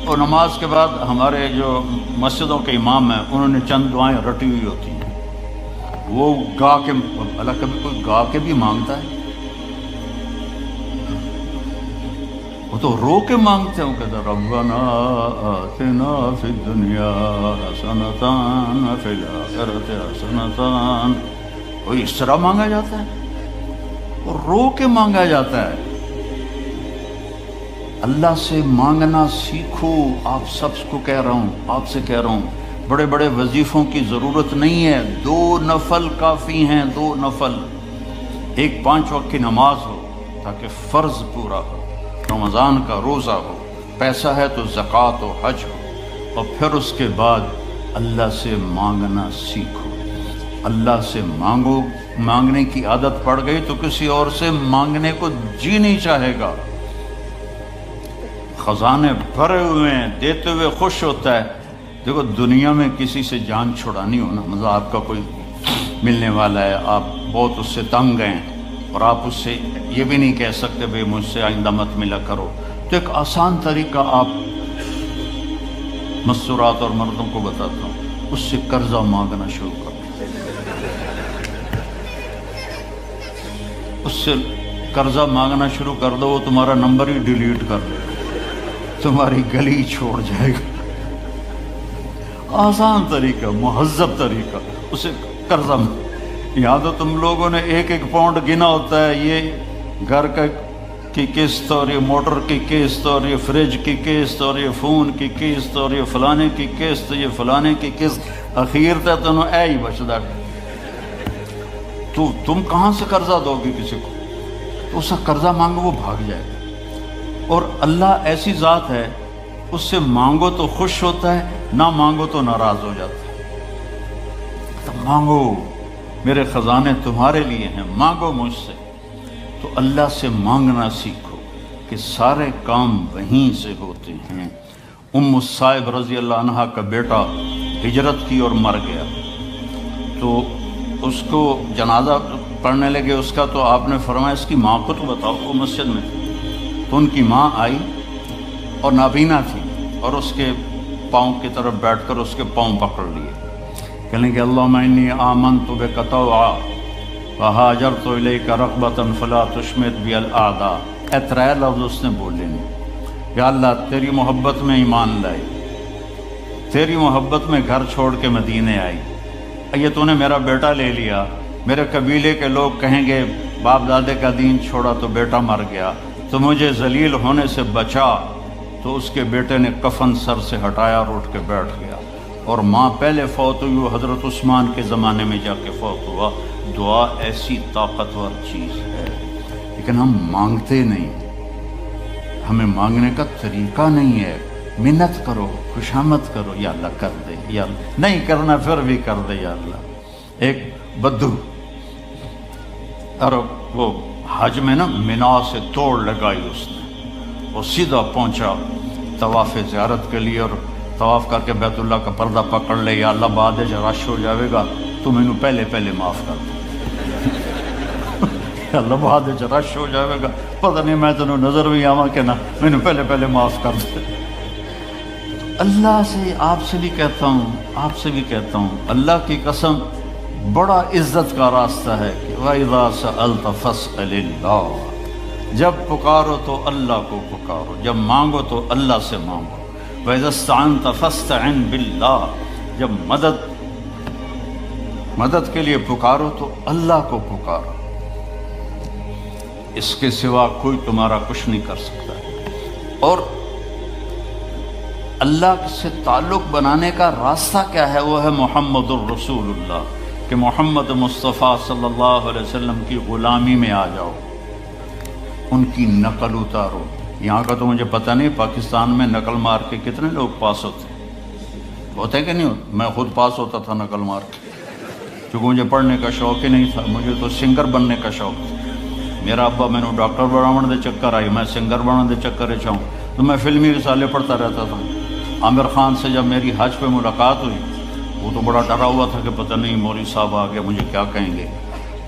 اور نماز کے بعد ہمارے جو مسجدوں کے امام ہیں انہوں نے چند دعائیں رٹی ہوئی ہوتی ہیں، وہ گا کے، اللہ کبھی کوئی گا کے بھی مانگتا ہے؟ وہ تو رو کے مانگتے ہیں، وہ کہتے ہیں ربنا آتنا فی الدنیا حسنۃ وفی الآخرۃ حسنۃ۔ وہ اس طرح مانگا جاتا ہے، اور رو کے مانگا جاتا ہے۔ اللہ سے مانگنا سیکھو، آپ سب کو کہہ رہا ہوں، آپ سے کہہ رہا ہوں، بڑے بڑے وظیفوں کی ضرورت نہیں ہے، 2 نفل کافی ہیں، 2 نفل۔ ایک 5 وقت کی نماز ہو تاکہ فرض پورا ہو، رمضان کا روزہ ہو، پیسہ ہے تو زکوٰۃ و حج ہو، اور پھر اس کے بعد اللہ سے مانگنا سیکھو۔ اللہ سے مانگو، مانگنے کی عادت پڑ گئی تو کسی اور سے مانگنے کو جی نہیں چاہے گا۔ خزانے بھرے ہوئے ہیں، دیتے ہوئے خوش ہوتا ہے۔ دیکھو دنیا میں کسی سے جان چھڑانی ہو نا، مطلب آپ کا کوئی ملنے والا ہے، آپ بہت اس سے تنگ ہیں اور آپ اس سے یہ بھی نہیں کہہ سکتے بھئی مجھ سے آئندہ مت ملا کرو، تو ایک آسان طریقہ آپ مستورات اور مردوں کو بتاتا ہوں، اس سے قرضہ مانگنا شروع کرو، اس سے قرضہ مانگنا شروع کر دو، وہ تمہارا نمبر ہی ڈیلیٹ کر دے، تمہاری گلی چھوڑ جائے گا۔ آسان طریقہ، مہذب طریقہ، اسے قرضہ۔ یہاں تو تم لوگوں نے 1-1 پاؤنڈ گنا ہوتا ہے، یہ گھر کی قسط اور یہ موٹر کی قسط اور یہ فریج کی قسط اور یہ فون کی قسط اور یہ فلانے کی قسط، یہ فلانے کی قسط، اخیر تک تمہیں اے ہی بچدا۔ تو تم کہاں سے قرضہ دو گی کسی کو؟ تو اس سے قرضہ مانگو، وہ بھاگ جائے گا۔ اور اللہ ایسی ذات ہے، اس سے مانگو تو خوش ہوتا ہے، نہ مانگو تو ناراض ہو جاتا ہے۔ تو مانگو، میرے خزانے تمہارے لیے ہیں، مانگو مجھ سے۔ تو اللہ سے مانگنا سیکھو کہ سارے کام وہیں سے ہوتے ہیں۔ الصائب رضی اللہ عنہ کا بیٹا ہجرت کی اور مر گیا، تو اس کو جنازہ پڑھنے لگے اس کا، تو آپ نے فرمایا اس کی ماں کو تو بتاؤ، وہ مسجد میں تھی۔ تو ان کی ماں آئی اور نابینا تھی، اور اس کے پاؤں کی طرف بیٹھ کر اس کے پاؤں پکڑ لیے، کہنے کہ اللہم انی آمنت بک طوعا وہاجرت الیک رغبۃ فلا تشمت بی الاعداء۔ 3 لفظ اس نے بولے نہیں، یا اللہ تیری محبت میں ایمان لائی، تیری محبت میں گھر چھوڑ کے مدینے آئی، یہ تو نے میرا بیٹا لے لیا، میرے قبیلے کے لوگ کہیں گے باپ دادے کا دین چھوڑا تو بیٹا مر گیا، تو مجھے ذلیل ہونے سے بچا۔ تو اس کے بیٹے نے کفن سر سے ہٹایا اور اٹھ کے بیٹھ گیا، اور ماں پہلے فوت ہوئی، وہ حضرت عثمان کے زمانے میں جا کے فوت ہوا۔ دعا ایسی طاقتور چیز ہے، لیکن ہم مانگتے نہیں، ہمیں مانگنے کا طریقہ نہیں ہے۔ منت کرو، خوشامد کرو، یا اللہ کر دے، یا اللہ نہیں کرنا پھر بھی کر دے، یا اللہ۔ ایک بدو اور وہ حج میں نا منا سے توڑ لگائی اس نے، وہ سیدھا پہنچا طواف زیارت کے لیے، اور طواف کر کے بیت اللہ کا پردہ پکڑ لے، یا اللہ بعد جب رش ہو جاوے گا تو مینوں پہلے معاف کر دے، یا اللہ بعد جب رش ہو جاوے گا پتہ نہیں میں تینوں نظر بھی آواں کہ نہ، مینوں پہلے معاف کر دے۔ اللہ سے، آپ سے بھی کہتا ہوں، آپ سے بھی کہتا ہوں، اللہ کی قسم بڑا عزت کا راستہ ہے کہ وَإِذَا سَأَلْتَ فَاسْأَلِ اللَّهَ، جب پکارو تو اللہ کو پکارو، جب مانگو تو اللہ سے مانگو۔ وَإِذَا اسْتَعَنْتَ فَاسْتَعِنْ بِاللَّهِ، جب مدد کے لیے پکارو تو اللہ کو پکارو، اس کے سوا کوئی تمہارا کچھ نہیں کر سکتا۔ اور اللہ سے تعلق بنانے کا راستہ کیا ہے؟ وہ ہے محمد الرسول اللہ، کہ محمد مصطفیٰ صلی اللہ علیہ وسلم کی غلامی میں آ جاؤ، ان کی نقل اتارو۔ یہاں کا تو مجھے پتہ نہیں پاکستان میں نقل مار کے کتنے لوگ پاس ہوتے ہیں کہ نہیں ہوتے؟ میں خود پاس ہوتا تھا نقل مار کے، کیونکہ مجھے پڑھنے کا شوق ہی نہیں تھا، مجھے تو سنگر بننے کا شوق تھا۔ میرا ابا میں نے ڈاکٹر بناون دے چکر آئی، میں سنگر بناون دے چکر چاہوں، تو میں فلمی رسالے پڑھتا رہتا تھا۔ عامر خان سے جب میری حج پہ ملاقات ہوئی، وہ تو بڑا ڈرا ہوا تھا کہ پتہ نہیں مولوی صاحب آ گیا مجھے کیا کہیں گے،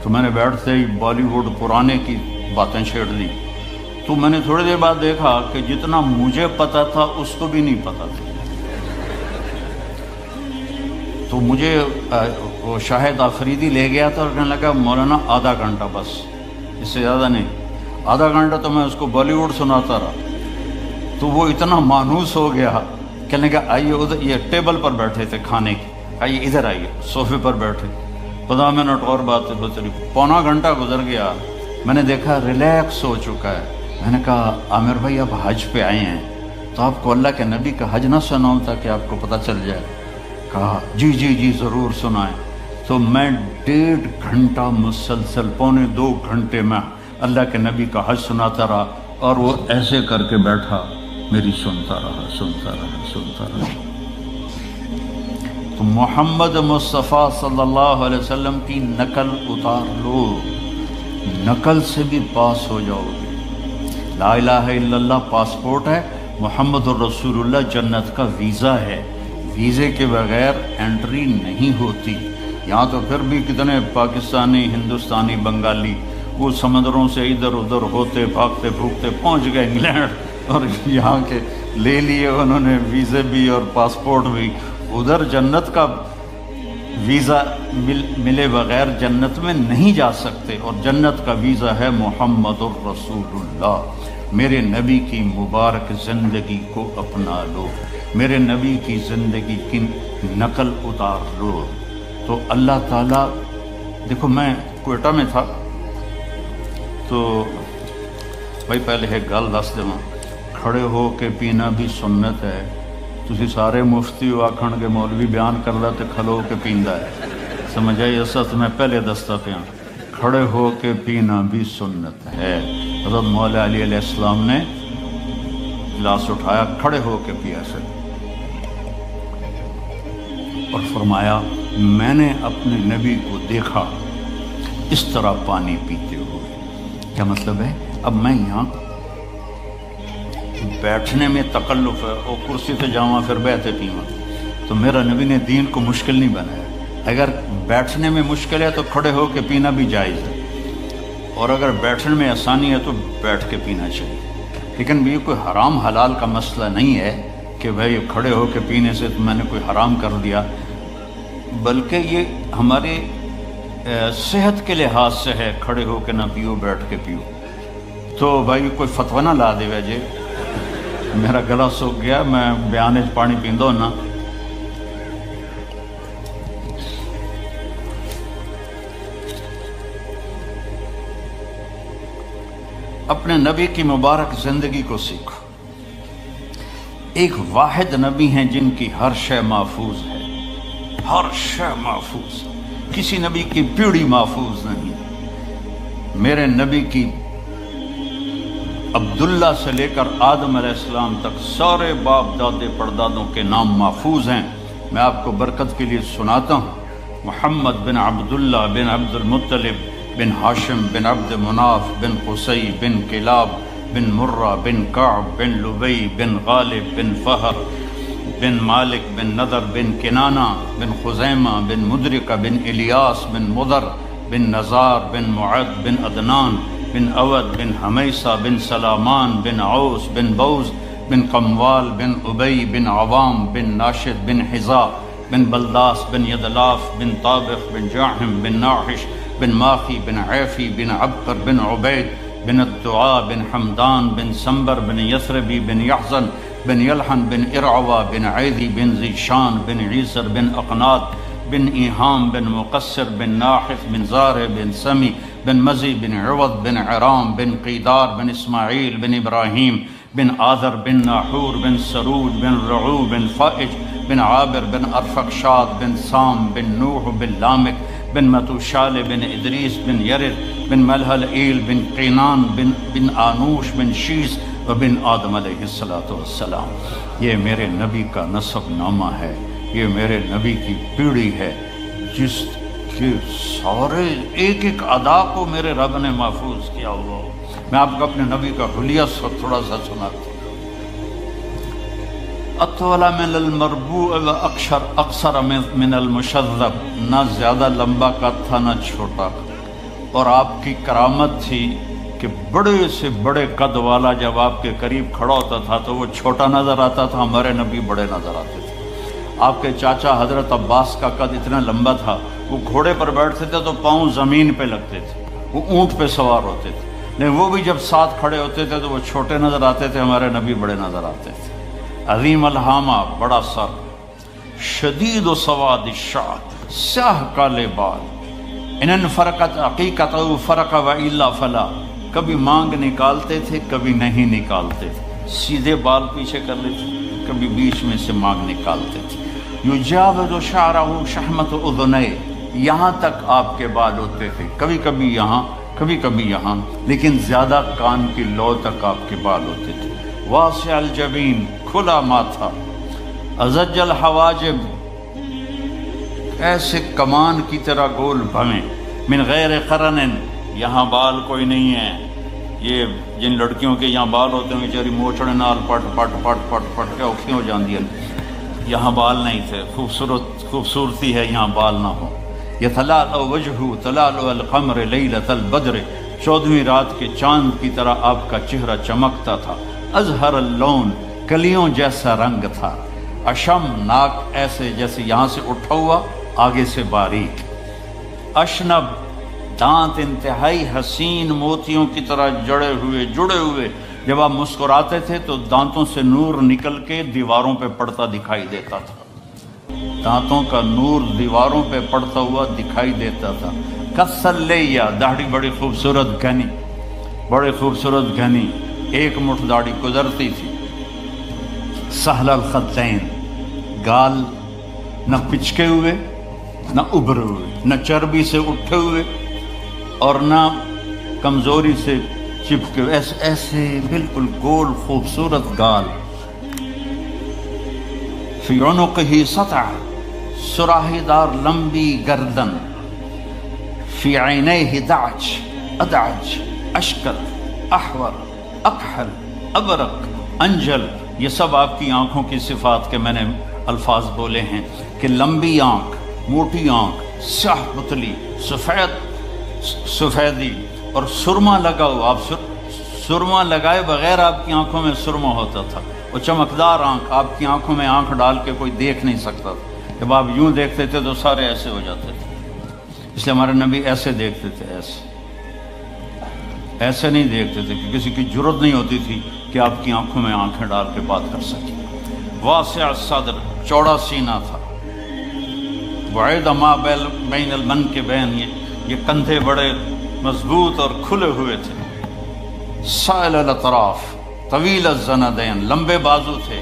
تو میں نے بیٹھتے ہی بالی ووڈ پرانے کی باتیں چھیڑ دی، تو میں نے تھوڑی دیر بعد دیکھا کہ جتنا مجھے پتا تھا اس کو بھی نہیں پتا تھا. تو مجھے وہ شاہد آفریدی لے گیا تھا اور کہنے لگا مولانا آدھا گھنٹہ بس، اس سے زیادہ نہیں. آدھا گھنٹہ تو میں اس کو بالی ووڈ سناتا رہا. تو وہ اتنا مانوس ہو گیا، کہنے لگا آئیے ادھر، یہ ٹیبل پر بیٹھے تھے کھانے کی، آئیے ادھر آئیے، صوفے پر بیٹھے. 15 منٹ اور بات ہوتی، پونا گھنٹہ گزر گیا. میں نے دیکھا ریلیکس ہو چکا ہے. میں نے کہا عامر بھائی آپ حج پہ آئے ہیں تو آپ کو اللہ کے نبی کا حج نہ سناؤں تاکہ آپ کو پتہ چل جائے؟ کہا جی جی جی ضرور سنائیں. تو میں 1.5 گھنٹہ مسلسل، 1.25 گھنٹے میں اللہ کے نبی کا حج سناتا رہا، اور وہ ایسے کر کے بیٹھا، میری سنتا رہا سنتا رہا سنتا رہا. تو محمد مصطفیٰ صلی اللہ علیہ وسلم کی نقل اتار لو، نقل سے بھی پاس ہو جاؤ گے. لا الہ الا اللہ پاسپورٹ ہے، محمد الرسول اللہ جنت کا ویزا ہے. ویزے کے بغیر انٹری نہیں ہوتی. یہاں تو پھر بھی کتنے پاکستانی، ہندوستانی، بنگالی وہ سمندروں سے ادھر ادھر ہوتے بھاگتے بھوگتے پہنچ گئے انگلینڈ، اور یہاں کے لے لیے انہوں نے ویزے بھی اور پاسپورٹ بھی. ادھر جنت کا ویزا ملے بغیر جنت میں نہیں جا سکتے، اور جنت کا ویزا ہے محمد الرسول اللہ. میرے نبی کی مبارک زندگی کو اپنا لو، میرے نبی کی زندگی کی نقل اتار لو. تو اللہ تعالیٰ، دیکھو میں کوئٹہ میں تھا تو بھائی پہلے ایک گل دس دوں، کھڑے ہو کے پینا بھی سنت ہے. تسی سارے مفتی ہو آکھن کے مولوی بیان کر رہا تو کھلو کے پیندا ہے، سمجھ آئی؟ ایسا تو میں پہلے دستا پیا، کھڑے ہو کے پینا بھی سنت ہے. حضرت مولا علی علیہ السلام نے گلاس اٹھایا، کھڑے ہو کے پیا سے، اور فرمایا میں نے اپنے نبی کو دیکھا اس طرح پانی پیتے ہوئے. کیا مطلب ہے؟ اب میں یہاں بیٹھنے میں تکلف ہے، اور کرسی سے جاؤں پھر بیٹھے پیواں، تو میرا نبی نے دین کو مشکل نہیں بنایا. اگر بیٹھنے میں مشکل ہے تو کھڑے ہو کے پینا بھی جائز ہے، اور اگر بیٹھنے میں آسانی ہے تو بیٹھ کے پینا چاہیے. لیکن یہ کوئی حرام حلال کا مسئلہ نہیں ہے کہ بھائی کھڑے ہو کے پینے سے تو میں نے کوئی حرام کر دیا، بلکہ یہ ہمارے صحت کے لحاظ سے ہے، کھڑے ہو کے نہ پیو، بیٹھ کے پیو. تو بھائی کوئی فتویٰ نہ لا دے ویجے، میرا گلا سوکھ گیا، میں بیانے پانی پیندو نا. اپنے نبی کی مبارک زندگی کو سیکھو. ایک واحد نبی ہیں جن کی ہر شے محفوظ ہے، ہر شے محفوظ، کسی نبی کی پیڑھی محفوظ نہیں. میرے نبی کی عبداللہ سے لے کر آدم علیہ السلام تک سارے باپ دادے پردادوں کے نام محفوظ ہیں. میں آپ کو برکت کے لیے سناتا ہوں. محمد بن عبداللہ بن عبد المطلب بن ہاشم بن عبد مناف بن قصی بن کلاب بن مرہ بن کعب بن لبی بن غالب بن فہر بن مالک بن نضر بن کنانہ بن خزیمہ بن مدرکہ بن الیاس بن مضر بن نزار بن معد بن عدنان بن اود بن حمیسہ بن سلامان بن عوس بن بوز بن قموال بن ابی بن عوام بن ناشد بن حذا بن بلداس بن یدلاف بن طابق بن جاحم بن ناحش بن ماخی بن عیفی بن عبقر بن عبید بن الدعاء بن حمدان بن سنبر بن یثربی بن یحزن بن یلحن بن ارعوا بن عیدی بن ذیشان بن عیسر بن اقنات بن ایہام بن مقصر بن ناحف بن زارع بن سمی بن مزی بن عوض بن عرام بن قیدار بن اسماعیل بن ابراہیم بن آذر بن ناحور بن سرود بن رعو بن فائج بن عابر بن ارفقشاد بن سام بن نوح بن لامک بن متوشال بن ادریس بن یرد بن ملحلئیل بن قینان بن آنوش بن شیس و بن آدم علیہ السلام. یہ میرے نبی کا نسب نامہ ہے، یہ میرے نبی کی پیڑھی ہے جس کے سارے ایک ایک ادا کو میرے رب نے محفوظ کیا ہوا. میں آپ کو اپنے نبی کا حلیہ تھوڑا سا سناتا ہوں. اطول من المربوع و اقصر من المشذب، نہ زیادہ لمبا قد تھا نہ چھوٹا، اور آپ کی کرامت تھی کہ بڑے سے بڑے قد والا جب آپ کے قریب کھڑا ہوتا تھا تو وہ چھوٹا نظر آتا تھا، ہمارے نبی بڑے نظر آتے تھے۔ آپ کے چاچا حضرت عباس کا قد اتنا لمبا تھا، وہ گھوڑے پر بیٹھتے تھے تو پاؤں زمین پہ لگتے تھے، وہ اونٹ پہ سوار ہوتے تھے، لیکن وہ بھی جب ساتھ کھڑے ہوتے تھے تو وہ چھوٹے نظر آتے تھے، ہمارے نبی بڑے نظر آتے تھے۔ عظیم الہامہ، بڑا سر، شدید و سواد الشعر، سیاہ کالے بال، ان فرقت عقیقت فرق و الا فلا، کبھی مانگ نکالتے تھے کبھی نہیں نکالتے تھے، سیدھے بال پیچھے کر لیتے، کبھی بیچ میں سے مانگ نکالتے تھے۔ یجاوز شعرہ شحمت اذنیہ، یہاں تک آپ کے بال ہوتے تھے، کبھی کبھی یہاں کبھی کبھی یہاں، لیکن زیادہ کان کی لو تک آپ کے بال ہوتے تھے۔ واسع الجبین، کھلا ماتھا، ازج الحواجب، ایسے کمان کی طرح گول بھویں، من غیر قرن، یہاں بال کوئی نہیں ہے۔ یہ جن لڑکیوں کے یہاں بال ہوتے ہیں بیچاری موچڑے نال پٹ پٹ پٹ پٹ پٹ کے اوکھی ہو جاندی ہے، یہاں بال نہیں تھے۔ خوبصورتی ہے یہاں بال نہ ہو۔ یتلالأ وجہہ تلالؤ القمر لیلۃ البدر، 14ویں رات کے چاند کی طرح آپ کا چہرہ چمکتا تھا۔ ازہر اللون، کلیوں جیسا رنگ تھا۔ اشم، ناک ایسے جیسے یہاں سے اٹھا ہوا آگے سے باریک۔ اشنب، دانت انتہائی حسین موتیوں کی طرح جڑے ہوئے، جب آپ مسکراتے تھے تو دانتوں سے نور نکل کے دیواروں پہ پڑتا دکھائی دیتا تھا، دانتوں کا نور دیواروں پہ پڑتا ہوا دکھائی دیتا تھا۔ کسلیہ، داڑھی بڑی خوبصورت گھنی، بڑے خوبصورت گھنی، ایک مٹھ داڑھی گزرتی تھی۔ سہل الخدین، گال نہ پچکے ہوئے نہ ابھرے ہوئے، نہ چربی سے اٹھے ہوئے اور نہ کمزوری سے چپکے ہوئے، ایسے بالکل گول خوبصورت گال۔ فی عنقہ سطع، سراہی دار لمبی گردن۔ فی عینیہ دعج، ادعج، اشکر، احور، اکحل، ابرق، انجل، یہ سب آپ کی آنکھوں کی صفات کے میں نے الفاظ بولے ہیں کہ لمبی آنکھ، موٹی آنکھ، سیاہ پتلی، سفیدی اور سرما لگا ہوا، آپ سرما لگائے بغیر آپ کی آنکھوں میں سرما ہوتا تھا، وہ چمکدار آنکھ، آپ کی آنکھوں میں آنکھ ڈال کے کوئی دیکھ نہیں سکتا تھا، جب آپ یوں دیکھتے تھے تو سارے ایسے ہو جاتے تھے، اس لیے ہمارے نبی ایسے دیکھتے تھے، ایسے نہیں دیکھتے تھے کہ کسی کی جرت نہیں ہوتی تھی کہ آپ کی آنکھوں میں آنکھیں ڈال کے بات کر سکیں۔ واسع الصدر، چوڑا سینہ تھا۔ وعید ما بین المنکبین، یہ کندھے بڑے مضبوط اور کھلے ہوئے تھے۔ سائل الاطراف، طویل الزندین، لمبے بازو تھے۔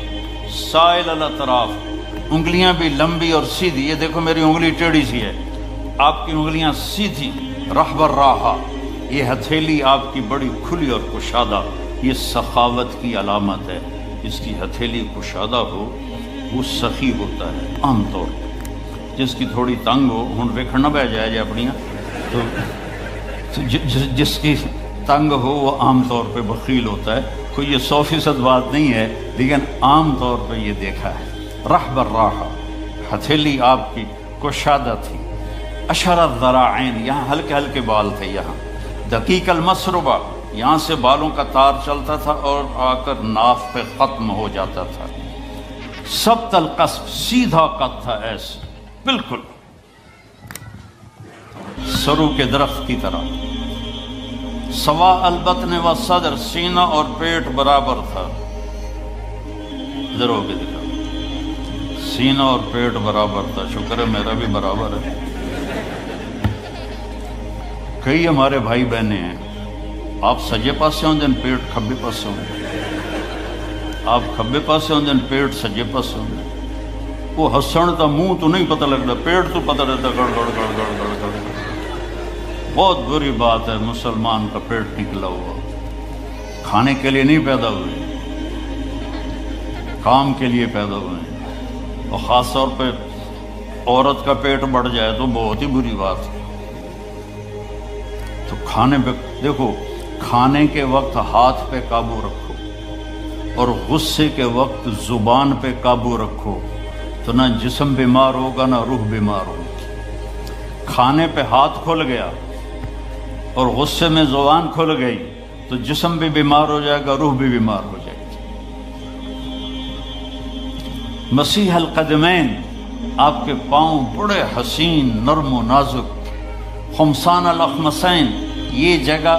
سائل الاطراف، انگلیاں بھی لمبی اور سیدھی، یہ دیکھو میری انگلی ٹیڑھی سی ہے، آپ کی انگلیاں سیدھی۔ رحب الراحہ، یہ ہتھیلی آپ کی بڑی کھلی اور کشادہ، یہ سخاوت کی علامت ہے، جس کی ہتھیلی کشادہ ہو وہ سخی ہوتا ہے عام طور پر، جس کی تھوڑی تنگ ہو، ہن ویکھن نہ بہ جائے اپنی، تو جس کی تنگ ہو وہ عام طور پہ بخیل ہوتا ہے، کوئی یہ 100% بات نہیں ہے لیکن عام طور پہ یہ دیکھا ہے۔ رحب الراحہ، ہتھیلی آپ کی کشادہ تھی۔ اشر الذراعین، یہاں ہلکے ہلکے بال تھے، یہاں۔ دقیق المسربہ، یہاں سے بالوں کا تار چلتا تھا اور آ کر ناف پہ ختم ہو جاتا تھا۔ سبط القصف، سیدھا قد تھا، ایسے بالکل سرو کے درخت کی طرح۔ سواء البطن والصدر، سینہ اور پیٹ برابر تھا، ادھر ہو کے دکھا، سینہ اور پیٹ برابر تھا، شکر ہے میرا بھی برابر ہے۔ کئی ہمارے بھائی بہنیں ہیں، آپ سجے پاسے ہوں دن پیٹ کھبے پاسے ہوں، آپ کھبے پاسے ہوں دن پیٹ سجے پاسے ہوں، وہ ہسن تا منہ تو نہیں پتہ لگتا، پیٹ تو پتہ رہتا گڑ گڑ گڑ گڑ گڑ گڑ۔ بہت بری بات ہے مسلمان کا پیٹ نکلا ہوا، کھانے کے لیے نہیں پیدا ہوئے، کام کے لیے پیدا ہوئے ہیں، اور خاص طور پہ عورت کا پیٹ بڑھ جائے تو بہت ہی بری بات ہے۔ تو کھانے پہ دیکھو، کھانے کے وقت ہاتھ پہ قابو رکھو اور غصے کے وقت زبان پہ قابو رکھو، تو نہ جسم بیمار ہوگا نہ روح بیمار ہوگی۔ کھانے پہ ہاتھ کھل گیا اور غصے میں زبان کھل گئی تو جسم بھی بیمار ہو جائے گا، روح بھی بیمار ہو جائے گی۔ مسیح القدمین، آپ کے پاؤں بڑے حسین نرم و نازک، خمسان الاخمسین، یہ جگہ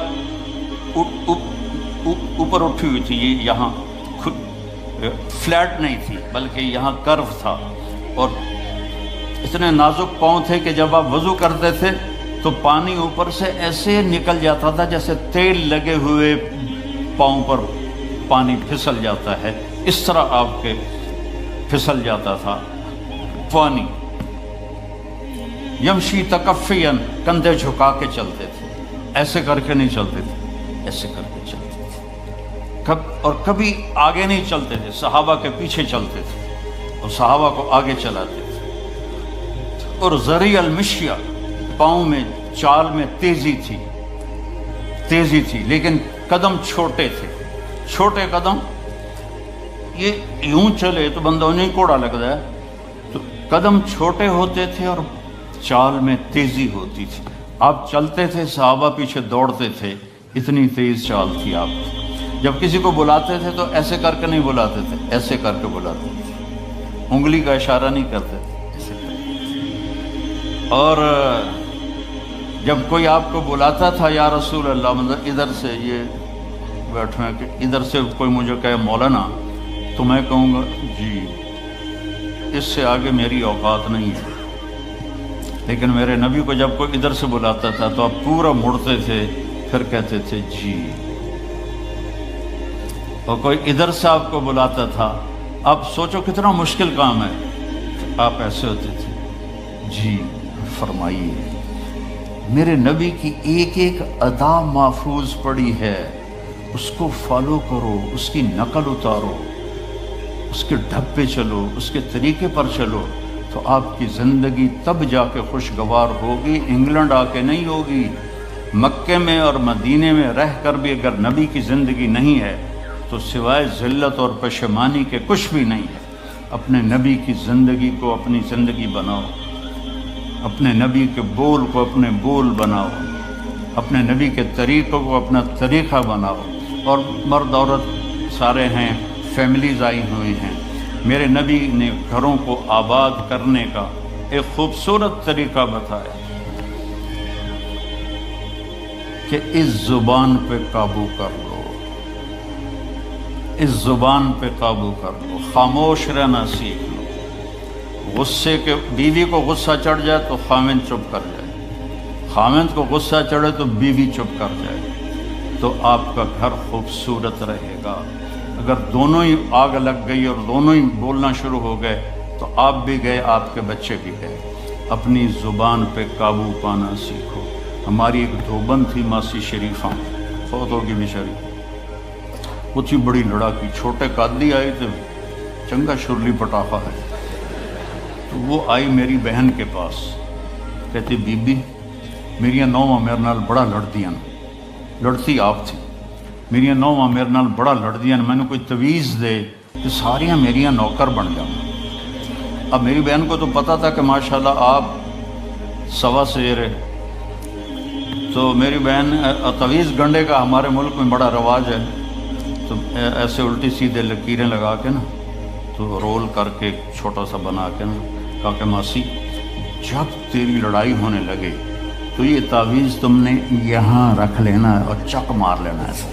اوپر اٹھی ہوئی تھی، یہ یہاں فلیٹ نہیں تھی بلکہ یہاں کرو تھا، اور اتنے نازک پاؤں تھے کہ جب آپ وضو کرتے تھے تو پانی اوپر سے ایسے نکل جاتا تھا جیسے تیل لگے ہوئے پاؤں پر پانی پھسل جاتا ہے، اس طرح آپ کے پھسل جاتا تھا پانی۔ یمشی تکفین، کندھے جھکا کے چلتے تھے، ایسے کر کے نہیں چلتے تھے، ایسے کر کے چلتے تھے، اور کبھی آگے نہیں چلتے تھے، صحابہ کے پیچھے چلتے تھے اور صحابہ کو آگے چلاتے تھے۔ اور ذریع المشیہ، پاؤں میں چال میں تیزی تھی، لیکن قدم چھوٹے تھے، چھوٹے قدم، یہ یوں چلے تو بندہ انہیں کوڑا لگتا ہے، تو قدم چھوٹے ہوتے تھے اور چال میں تیزی ہوتی تھی۔ آپ چلتے تھے، صحابہ پیچھے دوڑتے تھے، اتنی تیز چال تھی آپ کی۔ جب کسی کو بلاتے تھے تو ایسے کر کے نہیں بلاتے تھے، ایسے کر کے بلاتے تھے، انگلی کا اشارہ نہیں کرتے تھے، ایسے کرتے۔ اور جب کوئی آپ کو بلاتا تھا یا رسول اللہ، مطلب ادھر سے یہ بیٹھے ہیں کہ ادھر سے کوئی مجھے کہے مولانا، تو میں کہوں گا جی، اس سے آگے میری اوقات نہیں ہے۔ لیکن میرے نبی کو جب کوئی ادھر سے بلاتا تھا تو آپ پورا مڑتے تھے، پھر کہتے تھے جی۔ اور کوئی ادھر سے آپ کو بلاتا تھا، آپ سوچو کتنا مشکل کام ہے، آپ ایسے ہوتے تھے، جی فرمائیے۔ میرے نبی کی ایک ایک ادا محفوظ پڑی ہے، اس کو فالو کرو، اس کی نقل اتارو، اس کے ڈھب پہ چلو، اس کے طریقے پر چلو، تو آپ کی زندگی تب جا کے خوشگوار ہوگی، انگلینڈ آ کے نہیں ہوگی۔ مکے میں اور مدینے میں رہ کر بھی اگر نبی کی زندگی نہیں ہے تو سوائے ذلت اور پشیمانی کے کچھ بھی نہیں ہے۔ اپنے نبی کی زندگی کو اپنی زندگی بناؤ، اپنے نبی کے بول کو اپنے بول بناؤ، اپنے نبی کے طریقوں کو اپنا طریقہ بناؤ۔ اور مرد عورت سارے ہیں، فیملیز آئی ہوئی ہیں۔ میرے نبی نے گھروں کو آباد کرنے کا ایک خوبصورت طریقہ بتایا کہ اس زبان پہ قابو کر لو، اس زبان پہ قابو کر لو، خاموش رہنا سیکھ لو۔ غصے کے، بیوی کو غصہ چڑھ جائے تو خاوند چپ کر جائے، خاوند کو غصہ چڑھے تو بیوی چپ کر جائے، تو آپ کا گھر خوبصورت رہے گا۔ اگر دونوں ہی آگ لگ گئی اور دونوں ہی بولنا شروع ہو گئے تو آپ بھی گئے، آپ کے بچے بھی گئے۔ اپنی زبان پہ قابو پانا سیکھو۔ ہماری ایک دھوبن تھی ماسی شریفہ، فوت ہوگی بیچاری، وہ تھی بڑی لڑاکی، چھوٹے قادی آئے تھے، چنگا شرلی پٹاخہ ہے، تو وہ آئی میری بہن کے پاس، کہتی بی بی میریاں نوواں میرے نال بڑا لڑدیاں، لڑتی آپ تھی، میریاں نوواں میرے نال بڑا لڑدیاں، میں نے کوئی تویز دے کہ ساریاں میریاں نوکر بن جاؤں۔ اب میری بہن کو تو پتہ تھا کہ ماشاءاللہ آپ سوا سیر ہے، تو میری بہن تویز گنڈے کا ہمارے ملک میں بڑا رواج ہے، تو ایسے الٹی سیدھے لکیریں لگا کے نا، تو رول کر کے چھوٹا سا بنا کے نا، کہا کہ ماسی جب تیری لڑائی ہونے لگے تو یہ تعویذ تم نے یہاں رکھ لینا اور چک مار لینا ایسا،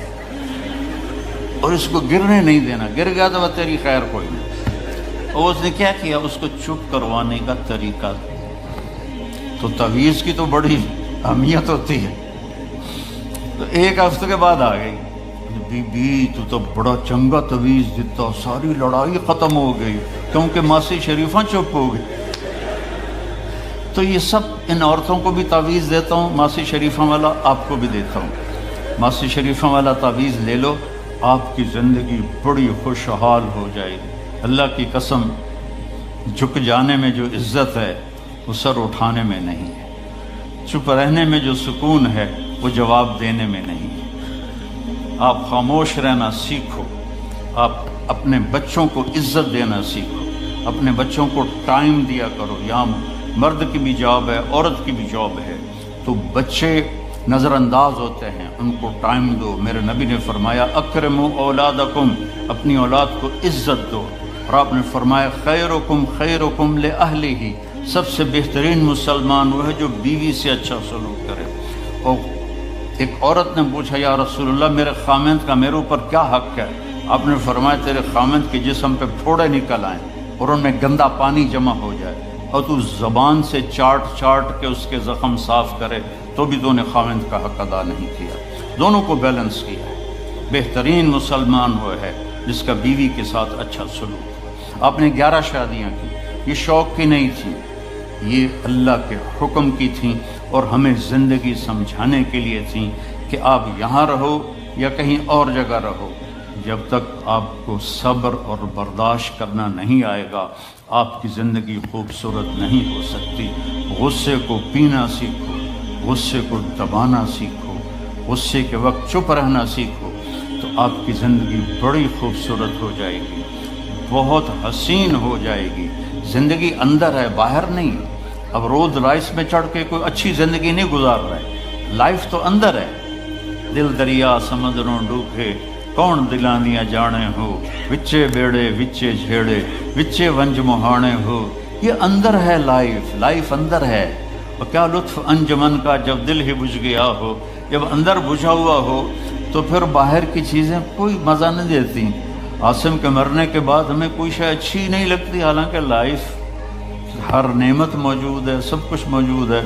اور اس کو گرنے نہیں دینا، گر گیا تو وہ تیری خیر کوئی نہیں۔ اور اس نے کیا کیا، اس کو چپ کروانے کا طریقہ، تو تعویذ کی تو بڑی اہمیت ہوتی ہے۔ تو ایک ہفتے کے بعد آ گئی، بی بی تو بڑا چنگا تعویذ دیتا، ساری لڑائی ختم ہو گئی کیونکہ ماسی شریفہ چپ ہو گئی۔ تو یہ سب ان عورتوں کو بھی تعویذ دیتا ہوں، ماسی شریفہ والا آپ کو بھی دیتا ہوں، ماسی شریفہ والا تعویذ لے لو، آپ کی زندگی بڑی خوشحال ہو جائے گی۔ اللہ کی قسم، جھک جانے میں جو عزت ہے وہ سر اٹھانے میں نہیں ہے، چپ رہنے میں جو سکون ہے وہ جواب دینے میں نہیں ہے۔ آپ خاموش رہنا سیکھو، آپ اپنے بچوں کو عزت دینا سیکھو، اپنے بچوں کو ٹائم دیا کرو۔ یہاں مرد کی بھی جاب ہے، عورت کی بھی جاب ہے، تو بچے نظر انداز ہوتے ہیں، ان کو ٹائم دو۔ میرے نبی نے فرمایا اکرموا اولادکم، اپنی اولاد کو عزت دو، اور آپ نے فرمایا خیرکم خیرکم لأہلہ، سب سے بہترین مسلمان وہ ہے جو بیوی سے اچھا سلوک کرے۔ اور ایک عورت نے پوچھا یا رسول اللہ میرے خامند کا میرے اوپر کیا حق ہے؟ آپ نے فرمایا تیرے خامند کے جسم پہ پھوڑے نکل آئیں اور ان میں گندا پانی جمع ہو جائے، اور تو زبان سے چاٹ چاٹ کے اس کے زخم صاف کرے، تو بھی تو نے خامند کا حق ادا نہیں کیا۔ دونوں کو بیلنس کیا ہے۔ بہترین مسلمان وہ ہے جس کا بیوی کے ساتھ اچھا سلوک۔ آپ نے 11 شادیاں کی، یہ شوق کی نہیں تھیں، یہ اللہ کے حکم کی تھیں، اور ہمیں زندگی سمجھانے کے لیے تھیں کہ آپ یہاں رہو یا کہیں اور جگہ رہو، جب تک آپ کو صبر اور برداشت کرنا نہیں آئے گا آپ کی زندگی خوبصورت نہیں ہو سکتی۔ غصے کو پینا سیکھو، غصے کو دبانا سیکھو، غصے کے وقت چپ رہنا سیکھو، تو آپ کی زندگی بڑی خوبصورت ہو جائے گی، بہت حسین ہو جائے گی۔ زندگی اندر ہے، باہر نہیں۔ اب رولز رائس میں چڑھ کے کوئی اچھی زندگی نہیں گزار رہا ہے، لائف تو اندر ہے۔ دل دریا سمندروں ڈوبے کون دلانیاں جانے ہو، وچے بیڑے وچے جھیڑے وچے ونج مہانے ہو، یہ اندر ہے لائف اندر ہے۔ اور کیا لطف انجمن کا جب دل ہی بجھ گیا ہو، جب اندر بجھا ہوا ہو تو پھر باہر کی چیزیں کوئی مزہ نہیں دیتی۔ عاصم کے مرنے کے بعد ہمیں کوئی شے اچھی نہیں لگتی، حالانکہ لائف ہر نعمت موجود ہے، سب کچھ موجود ہے۔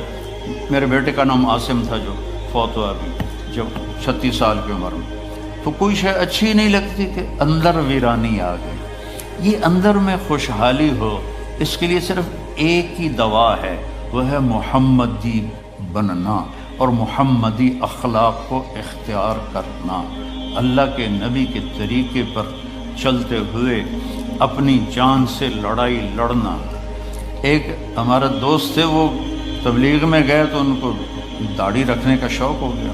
میرے بیٹے کا نام عاصم تھا جو فوت ہوا ابھی جب 36 سال کی عمر میں، تو کوئی شے اچھی نہیں لگتی کہ اندر ویرانی آ گئی۔ یہ اندر میں خوشحالی ہو، اس کے لیے صرف ایک ہی دوا ہے، وہ ہے محمدی بننا اور محمدی اخلاق کو اختیار کرنا، اللہ کے نبی کے طریقے پر چلتے ہوئے اپنی جان سے لڑائی لڑنا۔ ایک ہمارا دوست تھے، وہ تبلیغ میں گئے تو ان کو داڑھی رکھنے کا شوق ہو گیا،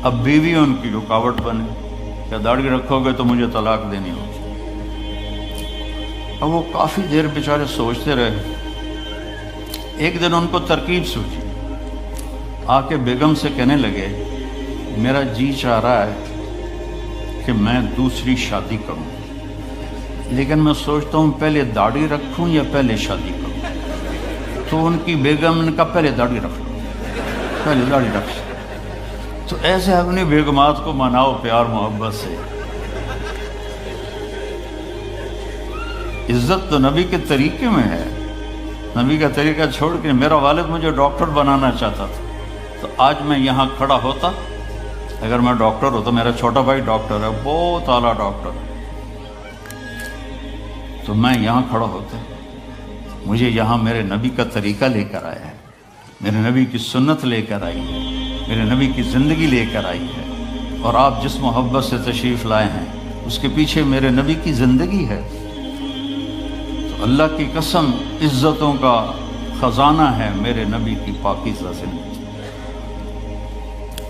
اب بیوی ان کی رکاوٹ بنے کہ داڑھی رکھو گے تو مجھے طلاق دینی ہوگی۔ اب وہ کافی دیر بیچارے سوچتے رہے، ایک دن ان کو ترکیب سوچی، آ کے بیگم سے کہنے لگے میرا جی چاہ رہا ہے کہ میں دوسری شادی کروں، لیکن میں سوچتا ہوں پہلے داڑھی رکھوں یا پہلے شادی کروں۔ تو ان کی بیگم نے کہا پہلے داڑھی رکھ لو، پہلے داڑھی رکھ لو۔ تو ایسے اپنی بیگمات کو مناؤ پیار محبت سے۔ عزت تو نبی کے طریقے میں ہے، نبی کا طریقہ چھوڑ کے میرا والد مجھے ڈاکٹر بنانا چاہتا تھا، تو آج میں یہاں کھڑا ہوتا، اگر میں ڈاکٹر ہوتا، میرا چھوٹا بھائی ڈاکٹر ہے، بہت اعلیٰ ڈاکٹر ہے، تو میں یہاں کھڑا ہوتا۔ مجھے یہاں میرے نبی کا طریقہ لے کر آیا ہے، میرے نبی کی سنت لے کر آئی ہے، میرے نبی کی زندگی لے کر آئی ہے، اور آپ جس محبت سے تشریف لائے ہیں اس کے پیچھے میرے نبی کی زندگی ہے۔ تو اللہ کی قسم عزتوں کا خزانہ ہے میرے نبی کی پاکیزہ زندگی۔